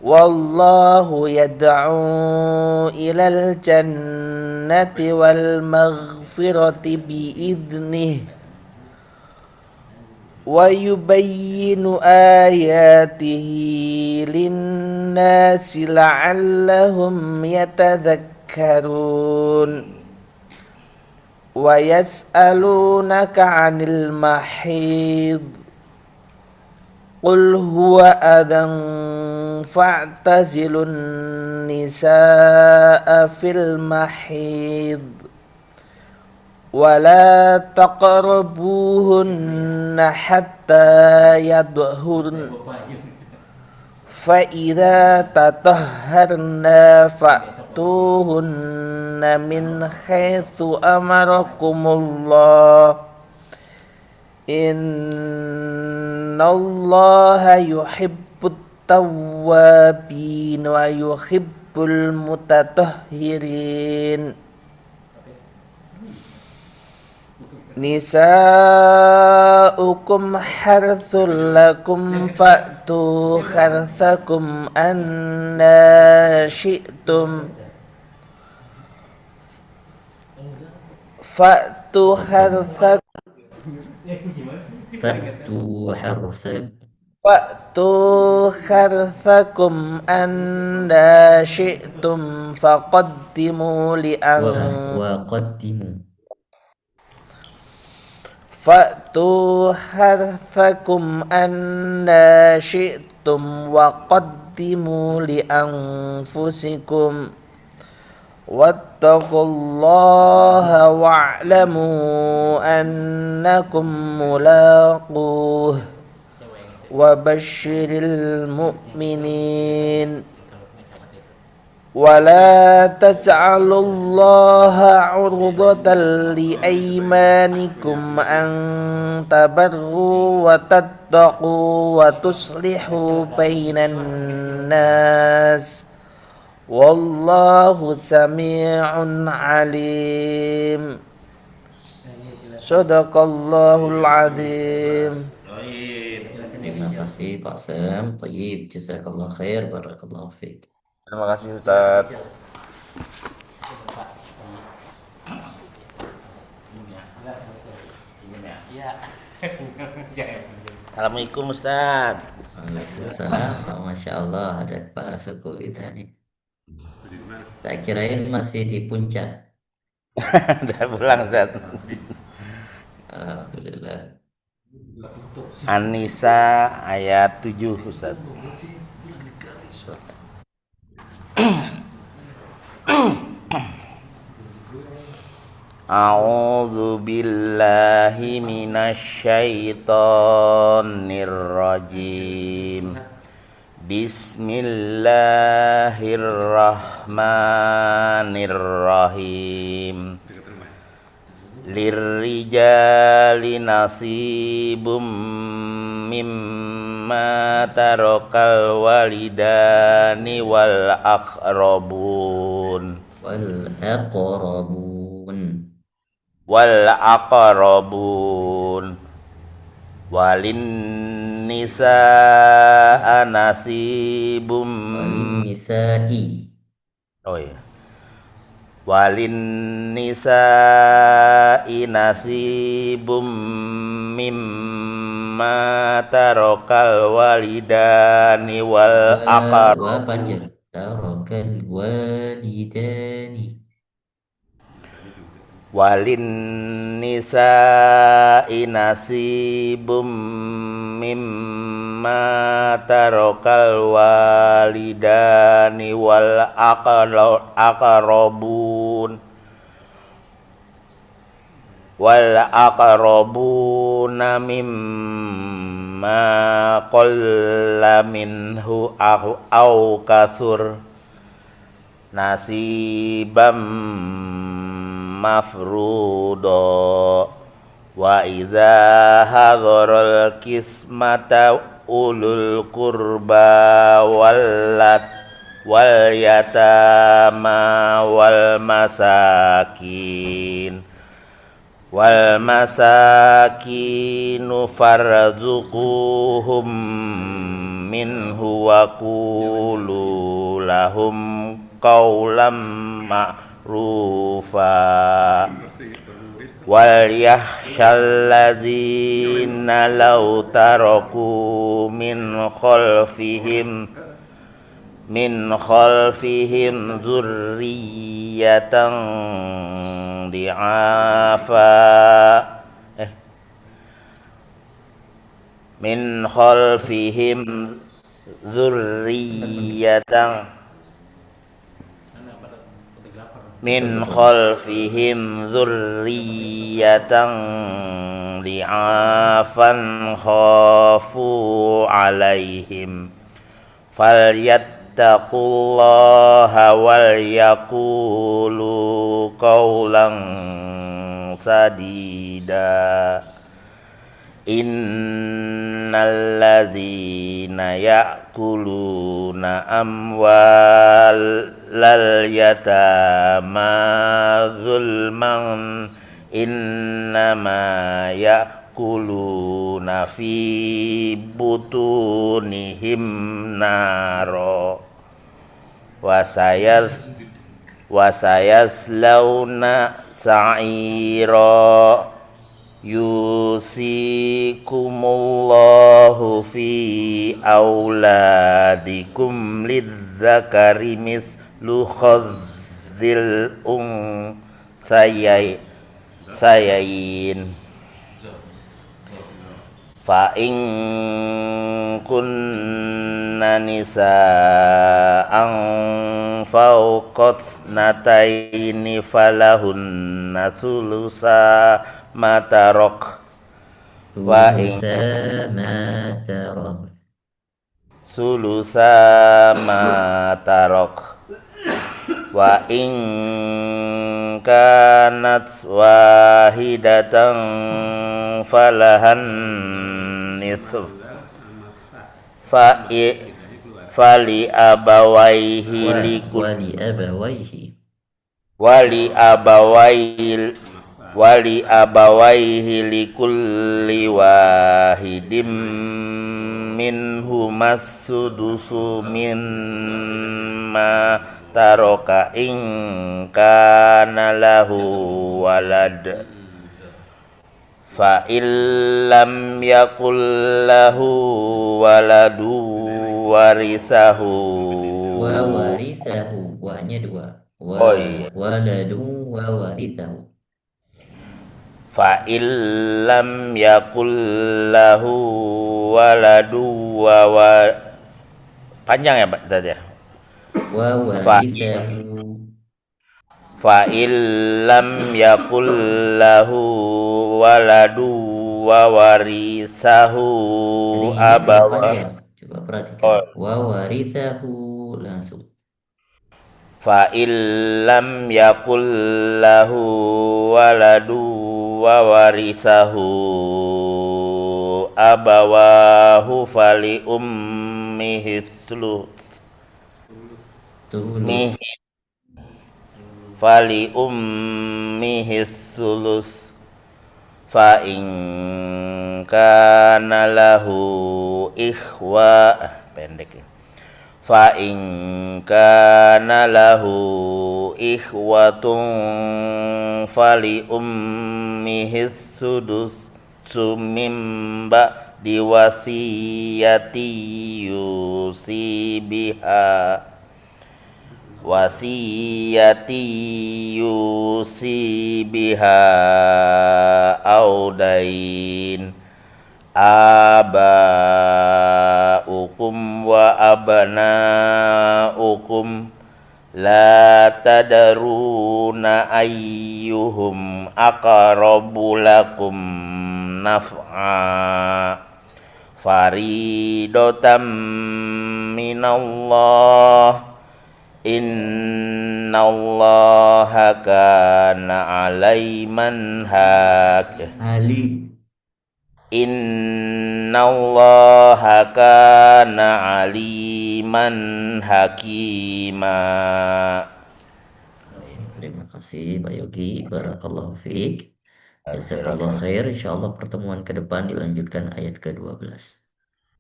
wallahu yad'u ilal jannati wal maghfirati bi'idnih wa yubayyinu ayatihi linnasi la'allahum yatadhakkarun wa yas'alunaka 'anil mahid qul huwa adan fa'tazilun nisaa fil mahid wa la taqrabuhunna hatta yadhhurn fa idza tatahharna fa'tuhunna min haitsu amarakumullah innallaha yuhibbut tawwabin wa yuhibbul mutatahhirin nisa'ukum harthul lakum fa'tu harthakum anna syi'tum fa'tu harthakum anna syi'tum faqaddimu Fa'tu harthakum anna syi'tum wa qaddimu li anfusikum wattaqullaha wa'lamu annakum mulaquh wa basyiril mu'minin ولا تجعلوا الله عرضة لأيمانكم أن تبروا وتتقوا وتصلحوا بين الناس والله سميع عليم صدق الله العظيم. Terima kasih Pak Sam. Thayyib, jazakallah khair, barakallahu fiik. Terima kasih Ustaz. Assalamualaikum Ustaz. Waalaikumsalam. Masya Allah, ada Pak Suku kita nih. Tak kirain masih di puncak. Udah pulang Ustaz. Alhamdulillah. An-Nisa ayat 7 Ustaz. A'udzu billahi minasyaitonir rajim. Bismillahirrahmanirrahim. Lirrijali nasibum mimma tarakal walidani wal aqrabun walin nisaa nasibum walin nisa'i nasibum mimma tarakal walidani wal aqrabun walin nisa'i nasibum mimma tarakal walidani wal aqrabuna mimma ma qalla minhu au kasur nasibam mafrudo wa idza hadaral kismata ulul qurba wal yatama wal masakinu farzuquhum minhu wa qulu lahum qawlam ma'rufa wal yakhshal ladzina law taraku min khalfihim dzurriyyatan di'afa min khalfihim dzurriyyatan di'afan khafu alaihim falyattaqullaha wal yaqulu qawlan sadida innal ladzina ya'kuluna amwalal yatama zulman innama ya'kuluna fi butunihim naro wasayaslawna sa'ira yusikumullahu fi auladikum lidzakari mislu khadzil sayain fa in kunna nisaan fawqat nataini falahunna sulusa matarok wa in sulusa matarok wa in kanat wahidatan falahan nisf fali abawaihi wali abawaihi likulli wahidim minhumas sudusu mimma taroka in kana lahu walad fa illam yakul lahu waladu warisahu wa-nya dua iya. waladu wa warithahu fa illam yakul lahu waladu wa panjang ya Pak tadi ya wa warithahu fa illam yakul lahu waladu wa warisahu abawa coba perhatikan wa warithahu langsung fa illam yakul lahu waladu wa warisahu abawahu fali ummihi fali ummihi sulus fa in kana lahu ikhwa pendek ya. Fa in kana lahu ikhwatun fali ummihi sudus sumimba diwasiyati yusi biha audain abaukum wa abnaukum la tadaruna ayyuhum aqrabu lakum naf'a faridotam minallah innallaha kana alaiman Ali. innallaha kana aliman hakima. Terima kasih Pak Yogi, barakallahu fiik. Jazakallah khair. Insyaallah pertemuan ke depan dilanjutkan ayat ke-12.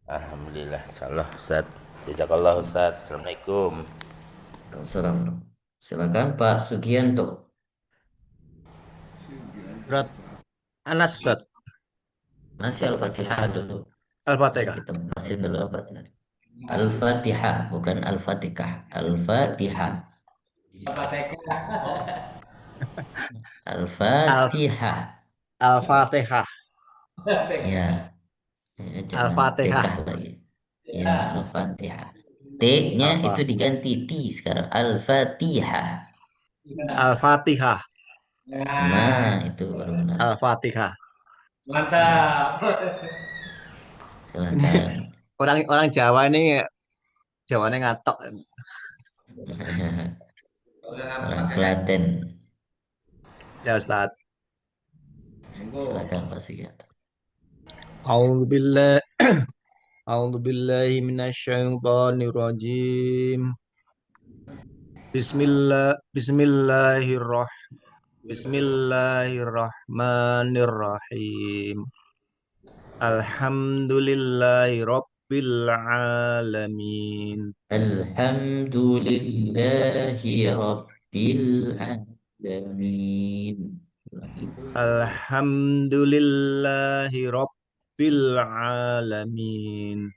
Alhamdulillah, insyaallah Ustaz. Jazakallah Ustaz. Assalamualaikum. Assalamualaikum. Silakan Pak Sugianto. Berat Anas Ustaz. Masih Al-Fatihah dulu. Al-Fatihah. Kita masih dulu Al-Fatihah. Al-Fatihah, bukan Al-Fatihah. Al-Fatihah. Al-Fatihah. Al-Fatihah. Ya. Jangan Al-Fatihah. TK lagi. Ya, Al-Fatihah. T-nya itu diganti T sekarang. Al-Fatihah. Al-Fatihah. Nah, itu baru benar. Al-Fatihah. Mantap. Silakan. Orang Jawa ini Jawanya ngatok. Orang Klaten. Ya Ustaz. Silakan Pak Sugianto. A'udzubillah. A'udzubillahi minasyaitonirrajim. Bismillahirrahmanirrahim. Alhamdulillahi rabbil alamin. Alhamdulillahi Rabbil Alamin. Alhamdulillahi rabbil alamin.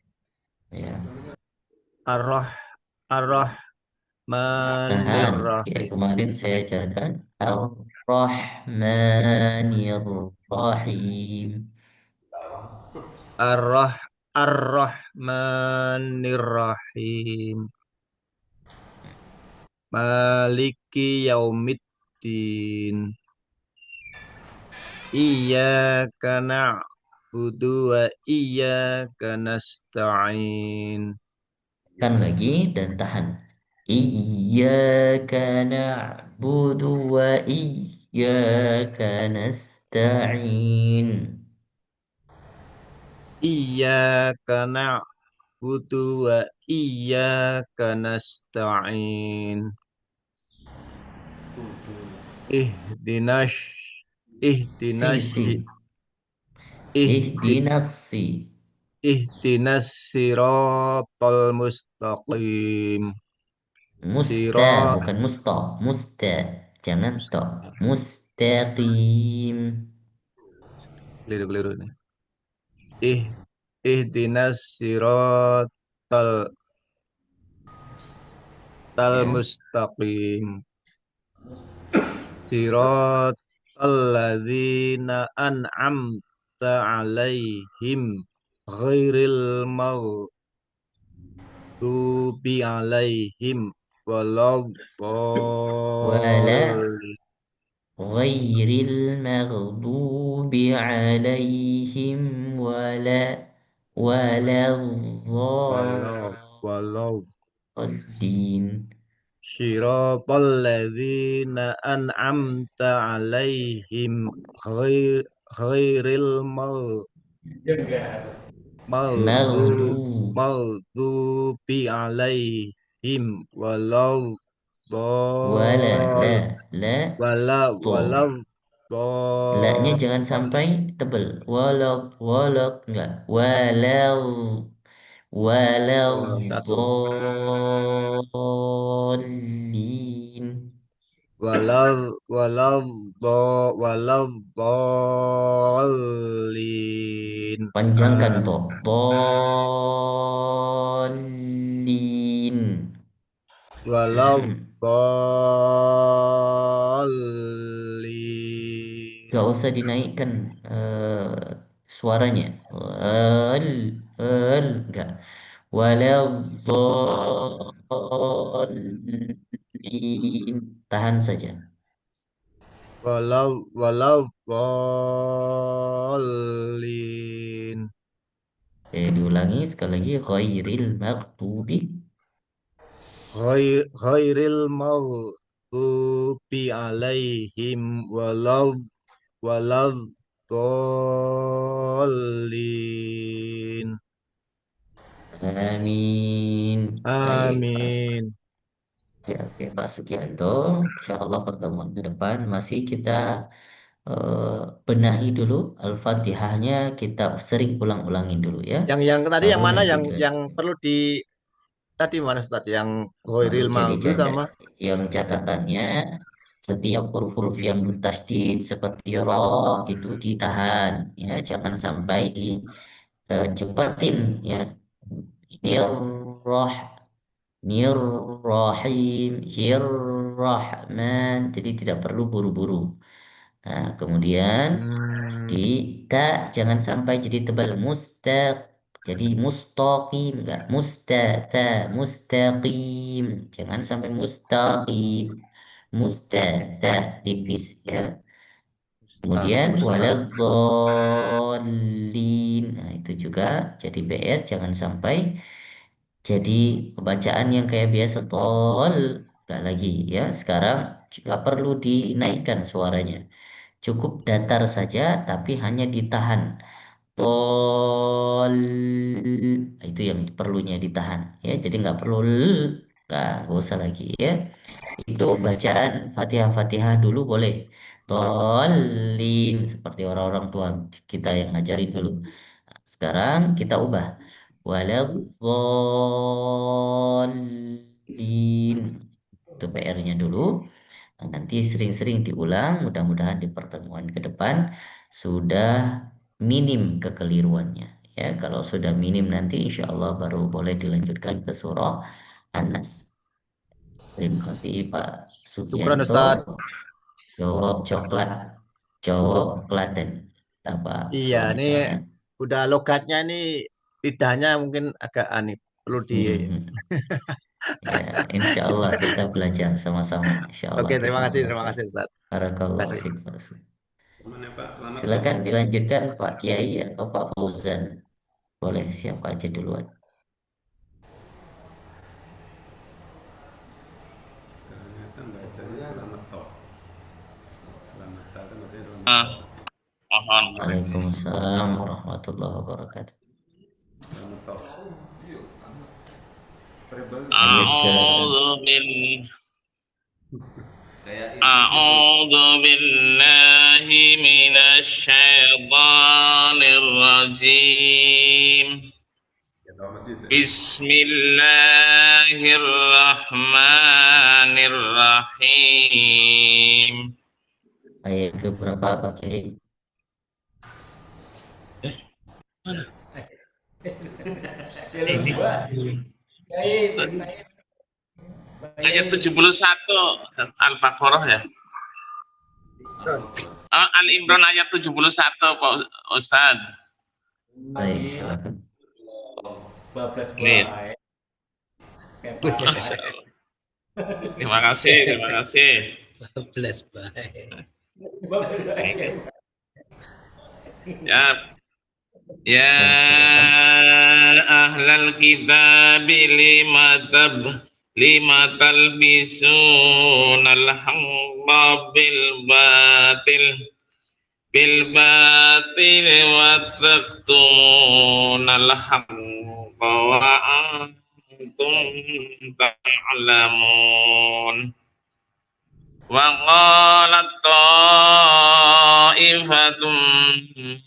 Ya. Ar-Rahmanir-Rahim. Ya, kemarin saya catat Ar-Rahmanir-Rahim. Ar-Rahmanir-Rahim. Maliki yaumiddin. Iyyaka na'budu wa iyyaka nasta'in. Kan lagi dan tahan. Iyyaka na'budu wa iyyaka nasta'in. Iyyaka na'budu wa iyyaka nasta'in. Ihdinas Ihdinas siratal mustaqim. Bukan musta. Jangan to. Mustaqim. Keliru nih. Ihdinas siratal mustaqim. Siratal ladzina an'amta 'alaihim ghairil maghdubi 'alaihim waladdallin. Ghairil maghdubi 'alaihim waladdallin. Siratal ladzina an'amta 'alaihim ghairil maghdubi 'alaihim La-nya jangan sampai tebal. Enggak. Waladdallin. Waladdallin. Panjangkan toh. Dallin. Waladdallin. Gak usah dinaikkan suaranya. Enggak. Waladdallin. Tahan saja. Waladdallin. Diulangi sekali lagi, ghairil maghdubi. Ghairil maghdubi alaihim waladhdallin. Amin. Baik, Amin. Oke, Pak Sugianto. Insya Allah pertemuan ke depan masih kita benahi dulu Al-Fatihahnya, kita sering ulang-ulangin dulu ya. Yang tadi Baru yang mana nanti yang perlu di tadi mana Ustaz? Yang ghairil jadi maghdubi sama yang catatannya setiap huruf-huruf yang bertasydid seperti roh itu ditahan ya, jangan sampai dicepatin ya. Nirroh, nirrohim, hirrahman, jadi tidak perlu buru-buru. Nah, kemudian di ta jangan sampai jadi tebal, jadi mustaqim, enggak mustaqim, jangan sampai mustaqim, tipis ya. Kemudian waladhdallin, nah itu juga jadi BR, jangan sampai jadi pembacaan yang kayak biasa tol, enggak lagi ya. Sekarang nggak perlu dinaikkan suaranya, cukup datar saja tapi hanya ditahan. Tol, itu yang perlunya ditahan ya. Jadi nggak perlu nggak usah lagi ya. Itu bacaan Fatihah dulu boleh. Tolin seperti orang-orang tua kita yang ngajarin dulu. Sekarang kita ubah. Waladhdallin. Itu PR-nya dulu. Nah, nanti sering-sering diulang, mudah-mudahan di pertemuan ke depan sudah minim kekeliruannya. Ya, kalau sudah minim nanti insya Allah baru boleh dilanjutkan ke surah An-Nas. Terima kasih Pak syukuran Sugianto. Ustaz. Jawab coklat, jawab Klaten. Pak Iya, ini Sonika. udah logatnya nih lidahnya mungkin agak aneh. Perlu di Ya, insya Allah kita belajar sama-sama. Insya Allah Oke, kita terima belajar. kasih Ustaz. Barakallahu Terima fiik. kasih. Silakan dilanjutkan Pak Kiai atau Pak Fauzan. Boleh siapa aja duluan. Waalaikumsalam warahmatullahi wabarakatuh. A'udzu billahi minasy syaithanir rajim. Bismillahirrahmanirrahim. Ayat ke berapa Pak Kiai? Ayat 71 Al-Baqarah ya. Al-Imran ayat 71 Pak Ustaz. Baik, silakan. Terima kasih. Ya ahlal kitab lima talbisunal haqqa bil batil wa taktumunal haqqa wa antum ta'lamun. Wa qalat ta'ifatum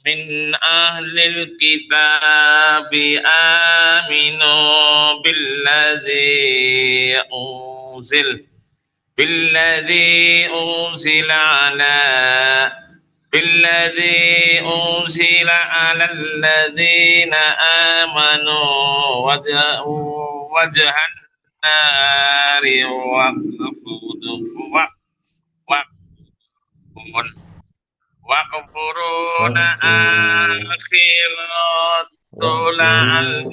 min ahlil kitabi aminu billadzi unzila ala alladzina amanu wajhan nari waqfuruna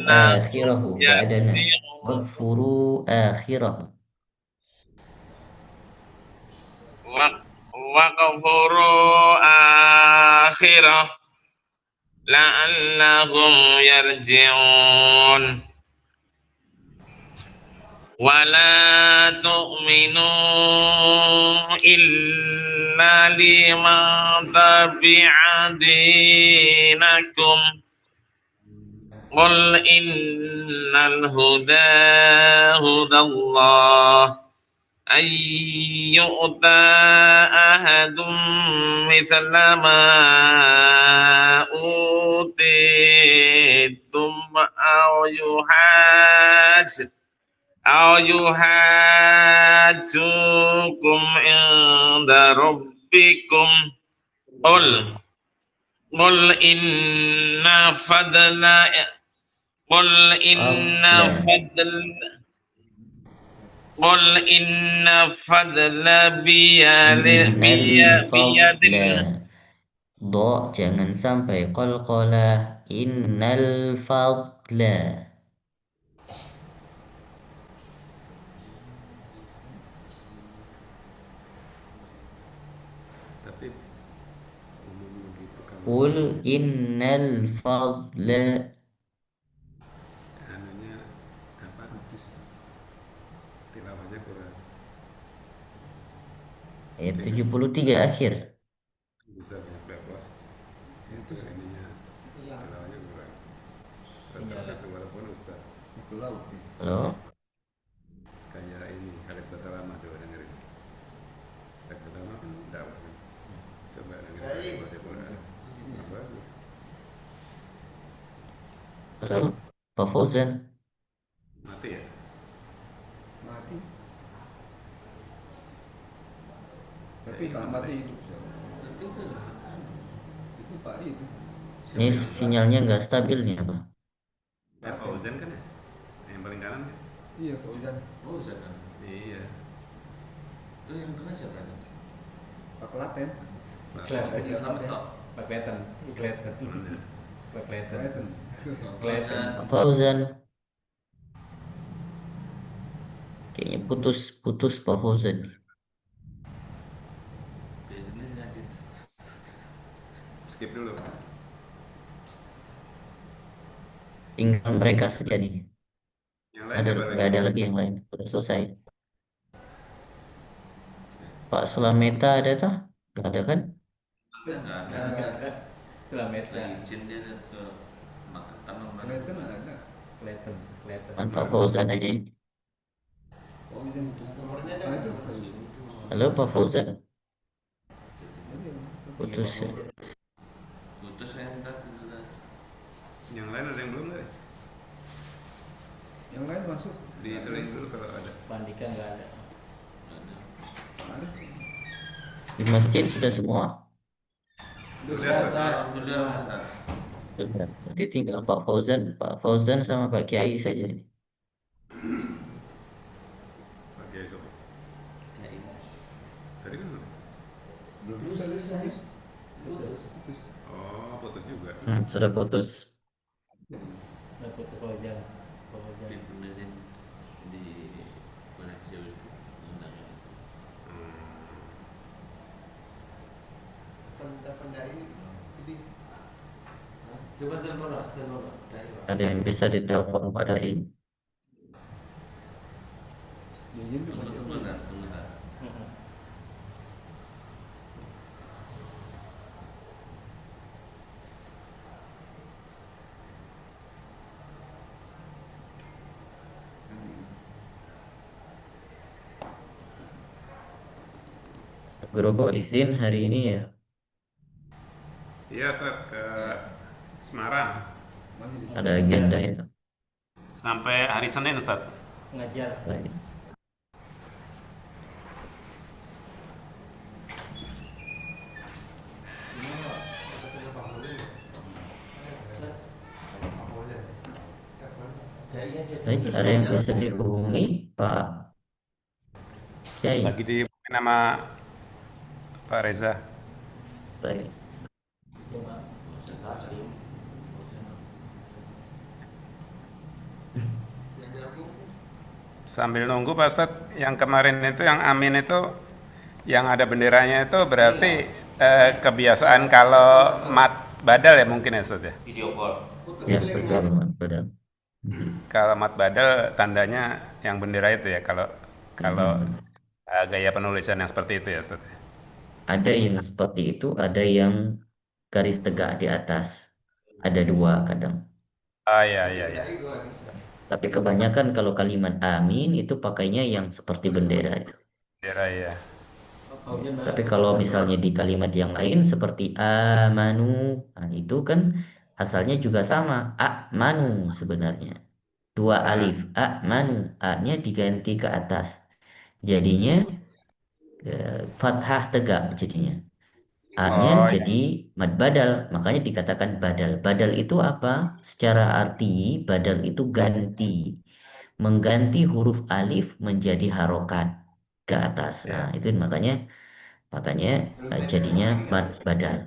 akhirahu ba'dana waqfuru akhirahu waqfuru akhirah la'allahum yarji'un. Wala tu'minu illa liman tabi'a dinakum. Qul innal huda hudallah ay yu'ta ahadum mithla ma utitum aw yuhajjukum inda rabbikum. Qul inna fadla Qul inna fadla Qul inna fadla biyadillah. Do jangan sampai qalqalah. Innal fadla. Tapi umum begitu kalau Qul innal fadla. anunya apa? Tilawahnya kurang. Ayat 73 akhir. Bisa banyak dakwah. Itu ininya tilawahnya kurang. Rata-rata walaupun Ustaz. Halo. Kayak ini Khalid Basalamah, coba dengerin. Khalid Basalamah kan dakwah. Coba dengerin baca Quran. Bagus. Halo. Pak Fauzan. Mati ya? Mati. Tapi Pak mati hidup. Itu Pak itu. Ini sinyalnya nggak stabil nih apa? Fauzan kan ya? Yang paling kanan kan? Iya Fauzan. Fauzan kan? Iya. Itu yang tengah siapa? Pak Klaten. Klaten. Pak Fauzan. Kayaknya putus Pak Fauzan. Skip dulu. Tinggal mereka saja nih. Yang lain Nggak ada lagi yang lain. Sudah selesai. Pak Sulameta ada toh? Nggak ada kan? Nggak ada. Kilometer. Izin dia ke Makatan. Klaten ada. Klaten. Kan Pak Fauzan aja ini. Halo Pak Fauzan. Putus ya. Putus ya entar. Yang lain ada yang belum nggak? Yang lain masuk. Diserahin dulu kalau ada. Bandika nggak ada. Ada. Di masjid sudah semua. Sudah. Sudah. Nanti tinggal Pak Fauzan sama Pak Kiai saja ini. Oke, so. Tadi kan Belum selesai. oh putus juga. Sudah putus. Nggak putus Fauzan. Di koneksi undangan. Coba telepon. Ada yang bisa ditelepon pada ini. Guru kok izin hari ini ya? Iya Ustaz, ke Semarang. Ada agenda itu. Sampai hari Senin Ustaz. Ngajar. Baik. Baik, ada yang bisa dihubungi Pak Kiai. Lagi dihubungin sama Pak Reza. Baik. Sambil nunggu Pak Ustadz, yang kemarin itu yang amin itu yang ada benderanya itu berarti kebiasaan kalau badal ya mungkin ya Ustaz ya. Video call. Ya, betul, Mat Badal. Kalau mat badal tandanya yang bendera itu ya. Kalau kalau gaya penulisan yang seperti itu ya Ustaz. Ada yang seperti itu, ada yang garis tegak di atas. Ada dua kadang. Ah ya ya ya. Tapi kebanyakan kalau kalimat amin itu pakainya yang seperti bendera itu. Bendera ya. Tapi kalau misalnya di kalimat yang lain seperti amanu, nah itu kan asalnya juga sama, amanu sebenarnya. Dua alif, amanu, a-nya diganti ke atas. Jadinya fathah tegak jadinya. A-nya Oh jadi mad badal, makanya dikatakan badal. Badal itu apa? Secara arti, badal itu ganti. Mengganti huruf alif menjadi harokat ke atas. Nah, itu makanya makanya jadinya mad badal.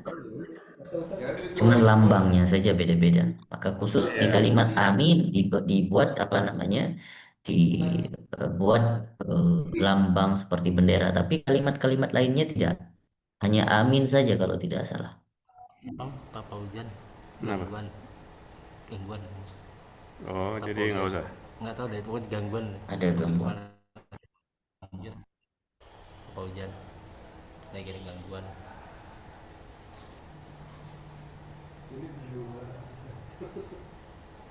Cuman lambangnya saja beda-beda. Maka khusus di kalimat amin dibuat apa namanya? Dibuat lambang seperti bendera, tapi kalimat-kalimat lainnya tidak. Hanya amin saja kalau tidak salah. Pak Fauzan Kenapa? gangguan Oh, Pak jadi nggak Fauzan. usah. Nggak tahu deh, pokoknya gangguan. Ada gangguan. Lanjut. Pak Fauzan lagi ada gangguan.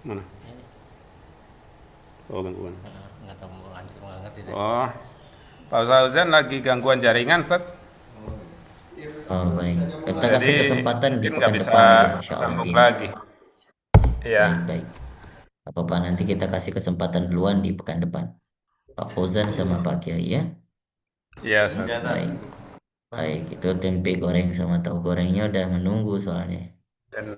Mana? Ini Oh, gangguan. nggak tahu mau lanjut nggak ngerti deh. Oh, Pak Fauzan lagi gangguan jaringan, Ustaz. Oh, baik. Kita kasih Jadi kesempatan di mungkin nggak pekan bisa depan aja, insya Allah. sambung Ini. lagi. Iya. Baik, baik. Apa-apa nanti kita kasih kesempatan duluan di pekan depan. Pak Fauzan sama Pak Kiai ya. Iya, Ustaz. Baik. Baik, itu tempe goreng sama tahu gorengnya udah menunggu soalnya. Dan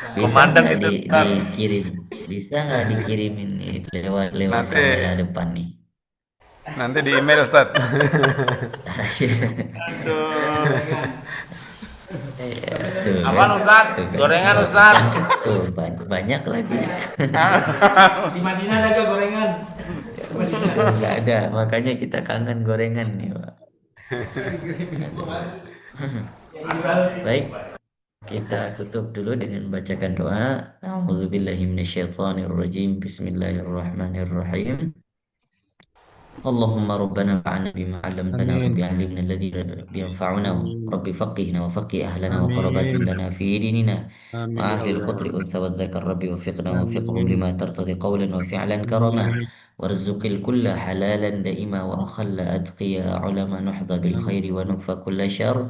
Bisa komandan nggak itu, Ustaz. dikirim? Bisa nggak dikirimin nih lewat Nanti- kamera depan nih? Nanti di email, Ustaz. Iya, tuh, Apaan, kan? Ustaz? Tuh, kan? Gorengan, Ustaz. Tuh, banyak lagi. Di Madinah ada gak gorengan? Nggak ada, makanya kita kangen gorengan nih, Pak. Baik, kita tutup dulu dengan bacakan doa. A'udzubillahi minasyaitonirrajim. Bismillahirrahmanirrahim. Allahumma rabbana fa'alna bima 'allamtana wa bi'allimna alladhi yanfa'una rabbi faqihna wa faqih ahlana wa qarabatin lana fi dinina wa ahli al-qadri unsa wa dzakar rabbi wafiqna wa wafiqhum lima tartadi qawlan wa fi'lan karama warzuqil kulla halalan daima wa akhalla atqiya ulama nuhdha bil khairi wa nukfa kulla syarr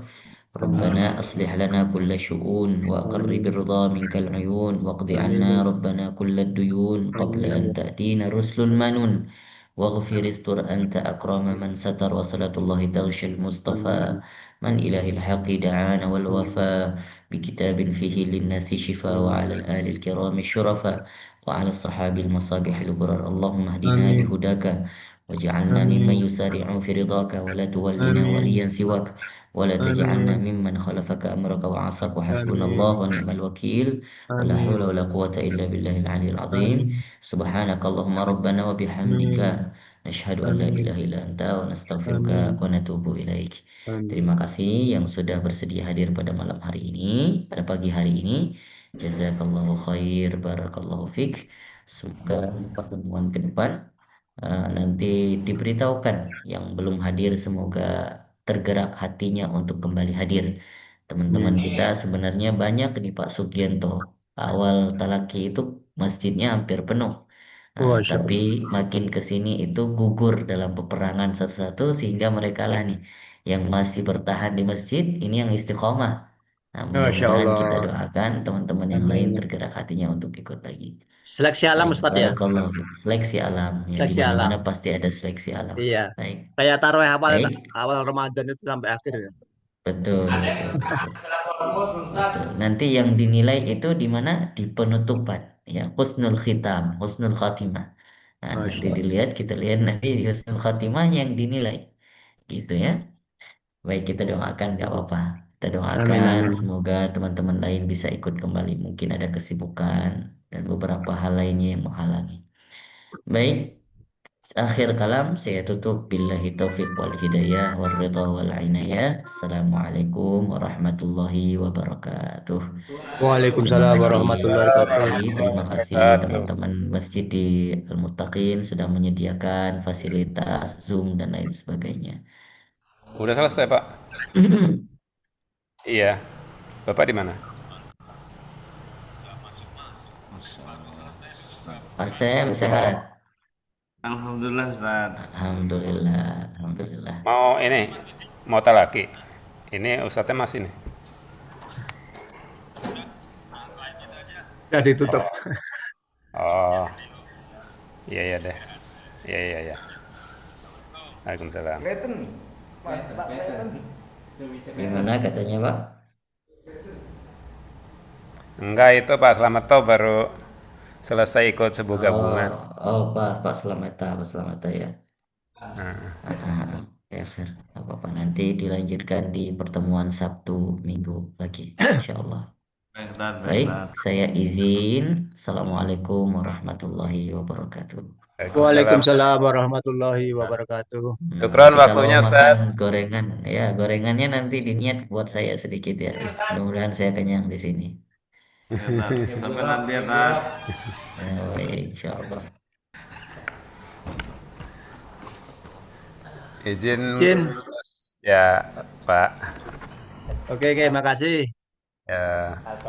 ربنا أصلح لنا كل شؤون وأقر برضا منك العيون واقض عنا ربنا كل الديون قبل أن تأتينا الرسل المنون واغفر استر أنت أكرم من ستر وصلاة الله تغشى المصطفى من إله الحق دعانا والوفاء بكتاب فيه للناس شفاء وعلى الآل الكرام الشرفاء وعلى الصحاب المصابيح الغرر اللهم اهدنا بهداك واجعلنا ممن يسارع في رضاك ولا تولنا وليا سواك ولا تجعلنا ممن خلفك أمرك وعصاك وحسبنا الله ونعم الوكيل ولا حول ولا قوة إلا بالله العلي العظيم سبحانك اللهم ربنا وبحمدك نشهد أن لا إله إلا أنت ونستغفرك ونتوب إليك. Terima kasih yang sudah bersedia hadir pada malam hari ini, pada pagi hari ini. Jazakallahu khair, barakallahu fik. Semoga pertemuan ke depan nanti diberitahukan yang belum hadir semoga tergerak hatinya untuk kembali hadir. Teman-teman kita sebenarnya banyak nih Pak Sugianto. Awal talaki itu masjidnya hampir penuh. Tapi makin ke sini itu gugur dalam peperangan satu-satu sehingga mereka lah nih yang masih bertahan di masjid ini yang istiqomah. Nah, mudah-mudahan kita doakan teman-teman yang lain tergerak hatinya untuk ikut lagi. Seleksi alam Baik, Ustaz ya. barakallahu fiik. Seleksi alam. Ya, di Seleksi alam. mana-mana pasti ada seleksi alam. Iya. Baik. Kayak taruh awal Baik. awal Ramadan itu sampai akhir. Betul, betul, betul. Betul. Nanti yang dinilai itu di mana? Di penutupan. Ya, husnul khitam, husnul khatimah. Nah, nanti dilihat, kita lihat nanti di husnul khatimah yang dinilai. Gitu ya. Baik, kita doakan nggak apa-apa. Kita doakan semoga teman-teman lain bisa ikut kembali. Mungkin ada kesibukan dan beberapa hal lainnya yang menghalangi. Baik, Akhir kalam saya tutup, billahi taufiq wal hidayah wal ridha wal inayah. Assalamualaikum warahmatullahi wabarakatuh. Waalaikumsalam warahmatullahi wabarakatuh. Terima kasih teman-teman Masjid di Al-Muttaqin sudah menyediakan fasilitas Zoom dan lain sebagainya. Udah selesai, Pak? Iya. Bapak di mana? Pak Sem sehat? Alhamdulillah Ustaz. Alhamdulillah. Mau talaki. Ini Ustadznya masih nih. Udah ditutup. Oh. Iya deh. Iya. Waalaikumsalam. Gimana katanya Pak? Enggak, itu Pak Slameto baru selesai ikut sebuah gabungan. Oh Pak Slameta ya. Nah. Ya sir, apa nanti dilanjutkan di pertemuan Sabtu Minggu lagi, insyaallah. Baik, saya izin. Assalamualaikum warahmatullahi wabarakatuh. Waalaikumsalam warahmatullahi wabarakatuh. Syukran waktunya Ustaz. Gorengan, ya gorengannya nanti diniat buat saya sedikit ya. Mudah-mudahan saya kenyang di sini. Sampai nanti ya Pak. Insyaallah. Izin. Ya Pak. Oke, makasih. Ya.